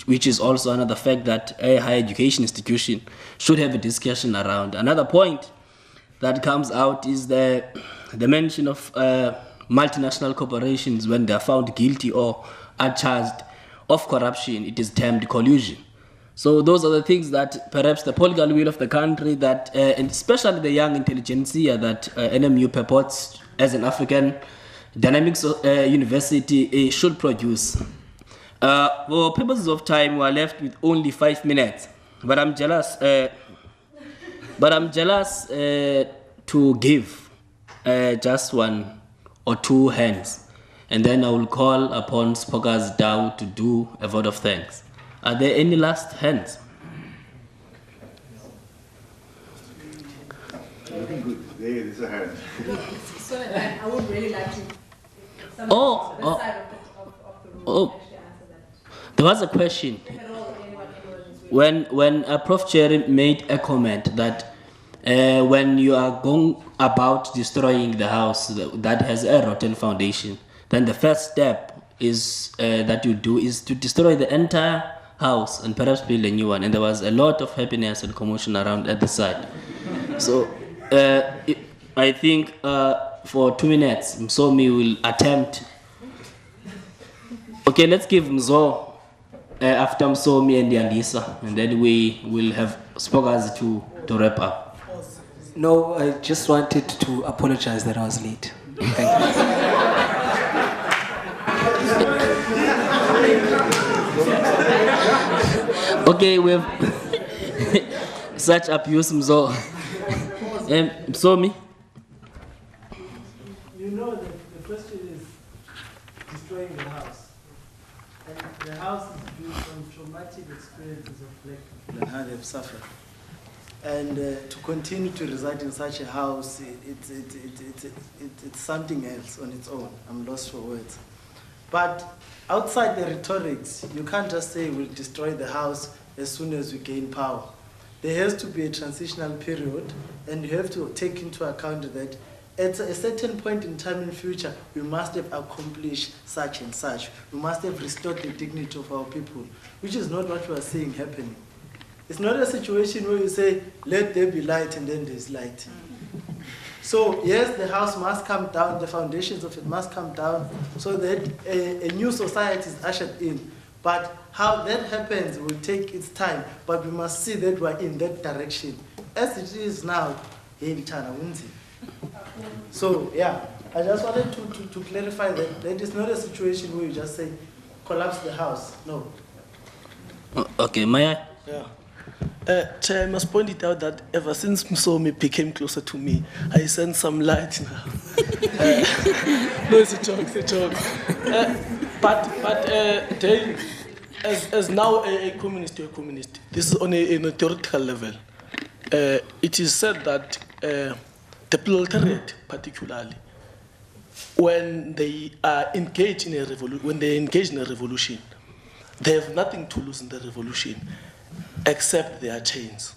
which is also another fact that a higher education institution should have a discussion around. Another point that comes out is the mention of multinational corporations when they are found guilty or are charged of corruption. It is termed collusion. So those are the things that perhaps the political will of the country, that and especially the young intelligentsia that NMU purports as an African dynamics university should produce. For purposes of time, we are left with only 5 minutes, but I'm jealous. To give just 1 or 2 hands. And then I will call upon Spokers Dow to do a vote of thanks. Are there any last hands? Looking good. There's a hand. So I would really like to. There was a question. When Prof. Cherry made a comment that when you are going about destroying the house that has a rotten foundation, then the first step is that you do is to destroy the entire house and perhaps build a new one. And there was a lot of happiness and commotion around at the side. So I think for 2 minutes, Msomi will attempt. Okay, let's give Mzo after Msomi and Yandisa, and then we will have Spokers to wrap up. No, I just wanted to apologize that I was late. Thank you. Okay, we have such abuse, Mzo. Msomi? You know that the question is destroying the house. And the house is built on traumatic experiences of black people and how they've suffered. And to continue to reside in such a house, it's something else on its own. I'm lost for words. But outside the rhetorics, you can't just say we'll destroy the house as soon as we gain power. There has to be a transitional period, and you have to take into account that at a certain point in time in future, we must have accomplished such and such. We must have restored the dignity of our people, which is not what we are seeing happening. It's not a situation where you say, let there be light and then there's light. So yes, the house must come down, the foundations of it must come down so that a new society is ushered in. But how that happens will take its time, but we must see that we're in that direction. As it is now, so yeah, I just wanted to clarify that it's not a situation where you just say, collapse the house, no. Okay, may I? Yeah. Chair, I must point it out that ever since Msomi became closer to me, I sense some light now. No, it's a joke, But Dale, as now a communist, you're a communist. This is on a theoretical level. It is said that the proletariat, particularly, when they are engaged in a revolution, they have nothing to lose in the revolution except their chains.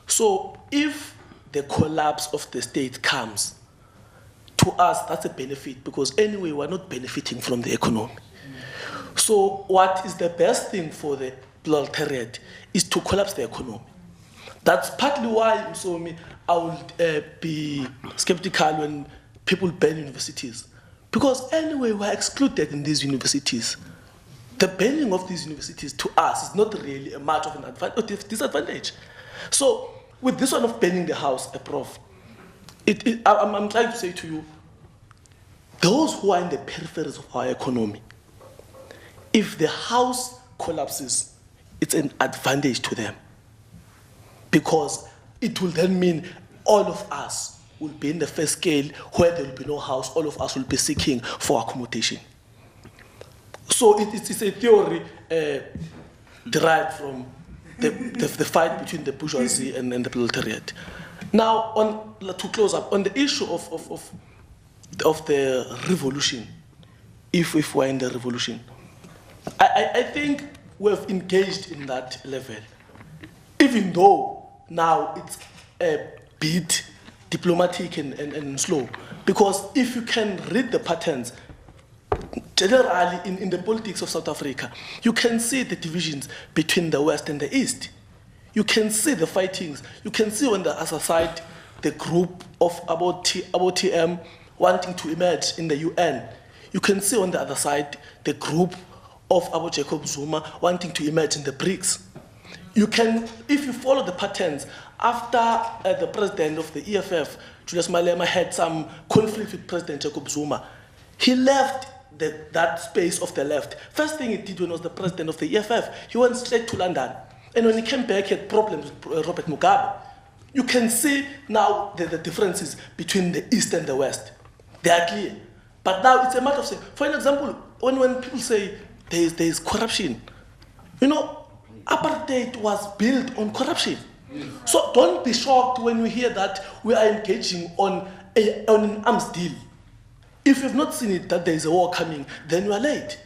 So if the collapse of the state comes, to us that's a benefit, because anyway we're not benefiting from the economy. So what is the best thing for the proletariat is to collapse the economy. That's partly why I would be skeptical when people ban universities, because anyway we're excluded in these universities. The banning of these universities to us is not really a matter of an advantage or disadvantage. So with this one of banning the house, Prof, I'm trying to say to you, those who are in the peripheries of our economy, if the house collapses, it's an advantage to them. because it will then mean all of us will be in the first scale where there will be no house, all of us will be seeking for accommodation. So it's a theory derived from the fight between the bourgeoisie and the proletariat. Now, to close up, on the issue of the revolution, if we're in the revolution, I think we've engaged in that level, even though now it's a bit diplomatic and slow. Because if you can read the patterns, generally in the politics of South Africa, you can see the divisions between the West and the East. You can see the fightings. You can see on the other side the group of about TM wanting to emerge in the UN. You can see on the other side the group of Abu Jacob Zuma wanting to emerge in the BRICS. You can, if you follow the patterns, after the president of the EFF, Julius Malema, had some conflict with President Jacob Zuma, he left that space of the left. First thing he did when he was the president of the EFF, he went straight to London. And when he came back, he had problems with Robert Mugabe. You can see now the differences between the East and the West. They are clear. But now it's a matter of saying, for example, when people say there is corruption, you know, apartheid was built on corruption. So don't be shocked when you hear that we are engaging on an arms deal. If you've not seen it, that there is a war coming, then you are late.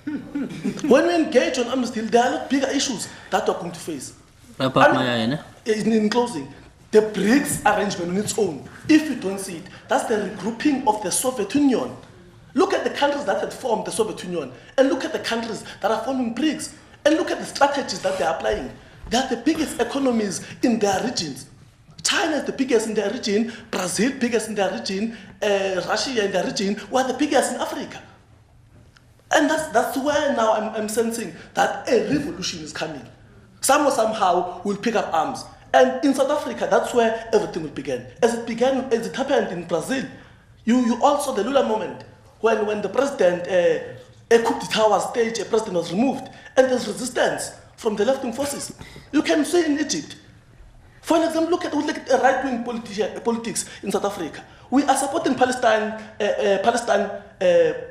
When we engage on arms deal, there are a lot bigger issues that we're going to face. In closing, the BRICS arrangement on its own, if you don't see it, that's the regrouping of the Soviet Union. Look at the countries that had formed the Soviet Union, and look at the countries that are forming BRICS, and look at the strategies that they're applying. They are the biggest economies in their regions. China is the biggest in their region, Brazil biggest in their region, Russia in their region, we're the biggest in Africa. And that's where now I'm sensing that a revolution is coming. Somehow will pick up arms. And in South Africa, that's where everything will begin. As it happened in Brazil, you also, the Lula moment, when the president, a coup d'etat was staged, a president was removed, and there's resistance from the left-wing forces. You can see in Egypt. For example, look at right-wing politics in South Africa. We are supporting Palestine,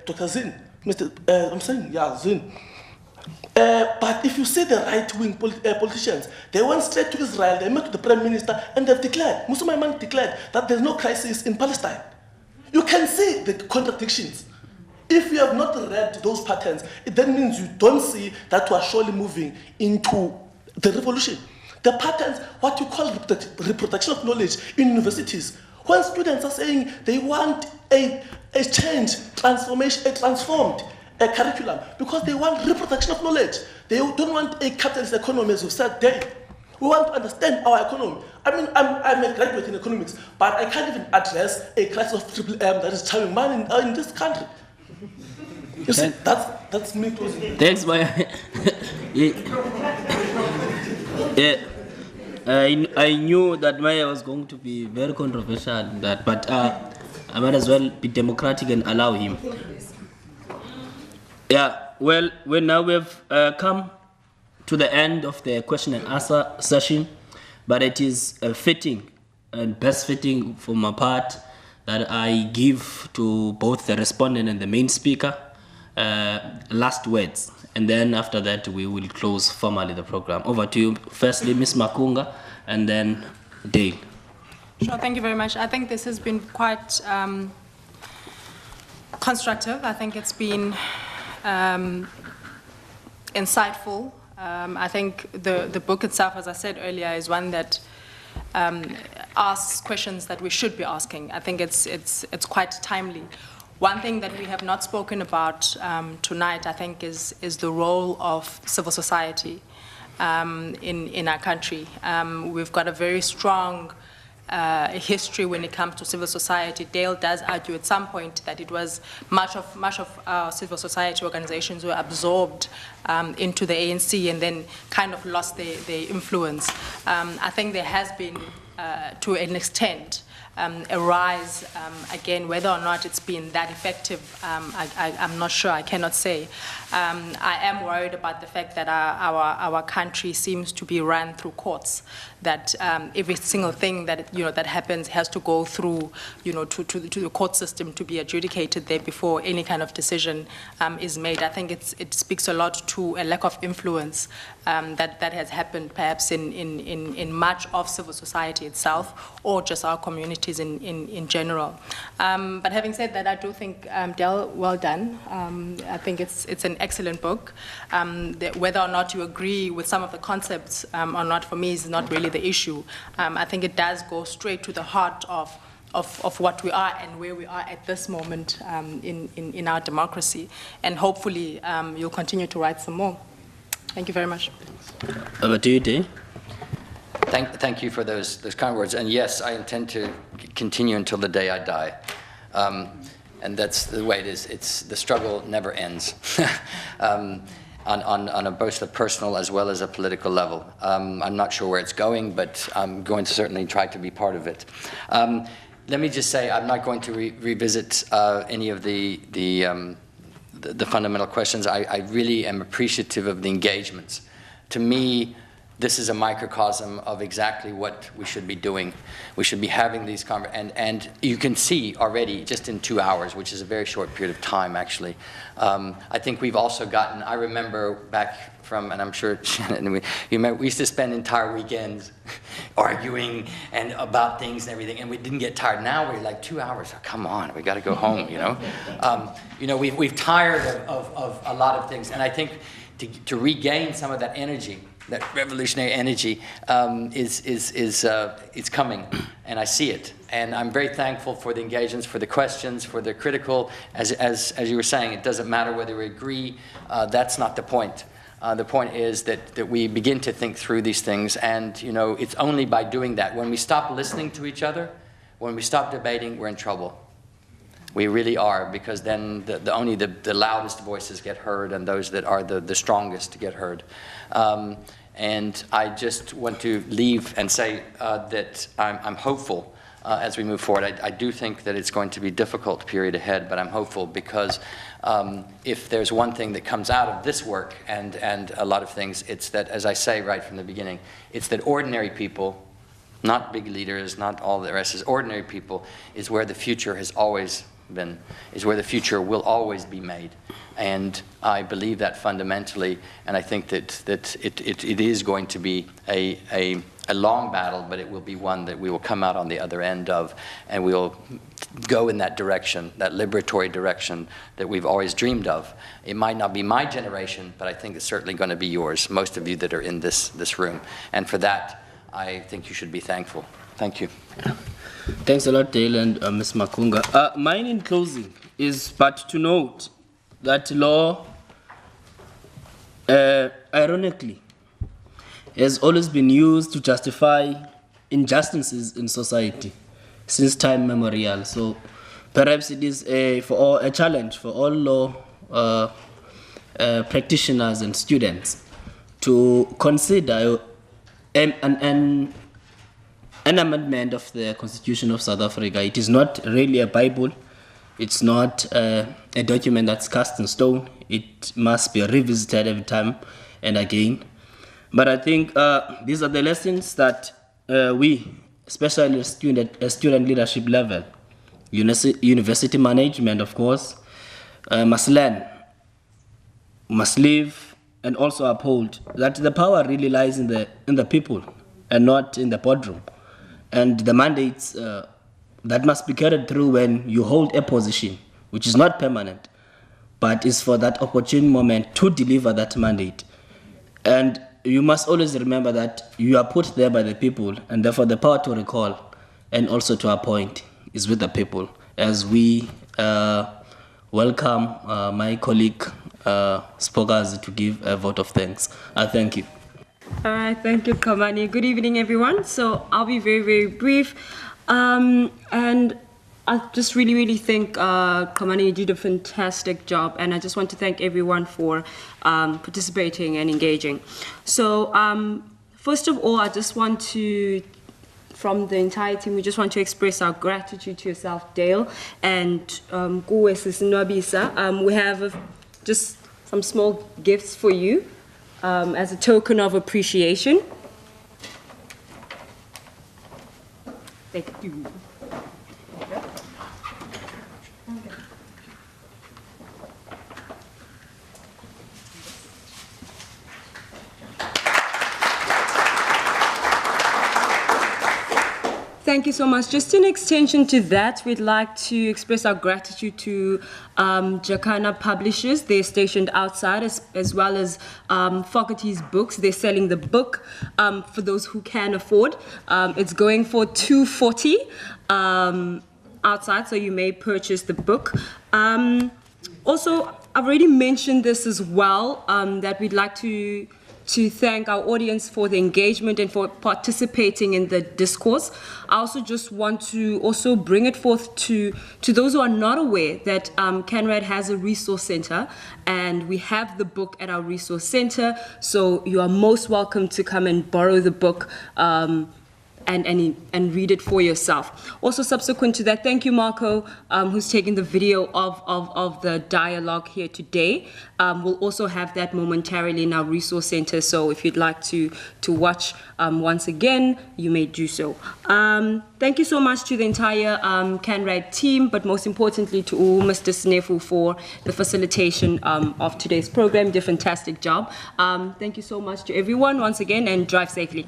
Dr. Zin. Zin. But if you see the right-wing politicians, they went straight to Israel, they met with the Prime Minister, and they've declared, Musa Maimane declared, that there's no crisis in Palestine. You can see the contradictions. If you have not read those patterns, it then means you don't see that we are surely moving into the revolution. The patterns, what you call reproduction of knowledge in universities, when students are saying they want a change, transformation, a transformed curriculum, because they want reproduction of knowledge. They don't want a capitalist economy, as you said, Dale. We want to understand our economy. I mean, I'm a graduate in economics, but I can't even address a crisis of triple M that is charming man in this country. You see, that's me closing. Thanks, Maya. I knew that Maya was going to be very controversial in that, but I might as well be democratic and allow him. Yeah, well, now we've come to the end of the question and answer session, but it is fitting and best fitting for my part that I give to both the respondent and the main speaker last words, and then after that we will close formally the program. Over to you, firstly Ms. Makunga, and then Dale. Sure, thank you very much. I think this has been quite constructive. I think it's been insightful. I think the book itself, as I said earlier, is one that asks questions that we should be asking. I think it's quite timely. One thing that we have not spoken about tonight, I think, is the role of civil society in our country. We've got a very strong history when it comes to civil society. Dale does argue at some point that it was much of our civil society organizations were absorbed into the ANC and then kind of lost their influence. I think there has been, to an extent, arise again. Whether or not it's been that effective, I'm not sure. I cannot say. I am worried about the fact that our country seems to be run through courts. That every single thing that that happens has to go through to the court system to be adjudicated there before any kind of decision is made. I think it speaks a lot to a lack of influence that has happened perhaps in much of civil society itself, or just our communities in general. But having said that, I do think, Dale, well done. I think it's an excellent book. Whether or not you agree with some of the concepts or not, for me, is not really the issue. I think it does go straight to the heart of what we are and where we are at this moment in our democracy. And hopefully you'll continue to write some more. Thank you very much. Over to you, Dale. Thank you for those kind words. And yes, I intend to continue until the day I die. And that's the way it is. The struggle never ends. On both a personal as well as a political level. I'm not sure where it's going, but I'm going to certainly try to be part of it. Let me just say, I'm not going to revisit any of the fundamental questions. I really am appreciative of the engagements. To me, this is a microcosm of exactly what we should be doing. We should be having these conversations, and you can see already just in 2 hours, which is a very short period of time actually. I think we've also gotten, I remember back from, and I'm sure Shannon, we used to spend entire weekends arguing and about things and everything, and we didn't get tired. Now we're like 2 hours, oh, come on, we gotta go home, we've tired of a lot of things, and I think to regain some of that energy, that revolutionary energy is coming, and I see it. And I'm very thankful for the engagements, for the questions, for the critical, as you were saying, it doesn't matter whether we agree, that's not the point. The point is that we begin to think through these things, and it's only by doing that. When we stop listening to each other, when we stop debating, we're in trouble. We really are, because then only the loudest voices get heard, and those that are the strongest get heard. And I just want to leave and say that I'm hopeful as we move forward. I do think that it's going to be a difficult period ahead, but I'm hopeful because if there's one thing that comes out of this work and a lot of things, it's that, as I say right from the beginning, it's that ordinary people, not big leaders, not all the rest, is ordinary people, is where the future has always been, is where the future will always be made. And I believe that fundamentally, and I think that it is going to be a long battle, but it will be one that we will come out on the other end of, and we will go in that direction, that liberatory direction that we've always dreamed of. It might not be my generation, but I think it's certainly going to be yours, most of you that are in this room. And for that, I think you should be thankful. Thank you. Thanks a lot, Dale and Ms. Makunga. Mine in closing is but to note that law, ironically, has always been used to justify injustices in society since time memorial. So perhaps it is a challenge for all law practitioners and students to consider an amendment of the Constitution of South Africa. It is not really a Bible. It's not a document that's cast in stone. It must be revisited every time and again. But I think these are the lessons that we, especially at student leadership level, university management, of course, must learn, must live, and also uphold that the power really lies in the people and not in the boardroom. And the mandates that must be carried through when you hold a position, which is not permanent, but is for that opportune moment to deliver that mandate. And you must always remember that you are put there by the people, and therefore the power to recall and also to appoint is with the people. As we welcome my colleague Spokazi to give a vote of thanks. I thank you. All right, thank you, Kamani. Good evening, everyone. So I'll be very, very brief. And I just really think Kamani did a fantastic job, and I just want to thank everyone for participating and engaging. So first of all, I just want to from the entire team, we just want to express our gratitude to yourself, Dale, and Nwabisa. We have just some small gifts for you as a token of appreciation. Thank you. Thank you so much. Just in extension to that, we'd like to express our gratitude to Jacana Publishers. They're stationed outside, as well as Fogarty's Books. They're selling the book for those who can afford. It's going for $240 outside, so you may purchase the book. Also, I've already mentioned this as well, that we'd like to thank our audience for the engagement and for participating in the discourse. I also just want to also bring it forth to those who are not aware that CANRAD has a resource center, and we have the book at our resource center, so you are most welcome to come and borrow the book and read it for yourself. Also, subsequent to that, thank you, Marco, who's taken the video of the dialogue here today. We'll also have that momentarily in our resource center, so if you'd like to watch once again, you may do so. Thank you so much to the entire CANRAD team, but most importantly to Mr. Snefu for the facilitation of today's program. You did a fantastic job. Thank you so much to everyone once again, and drive safely.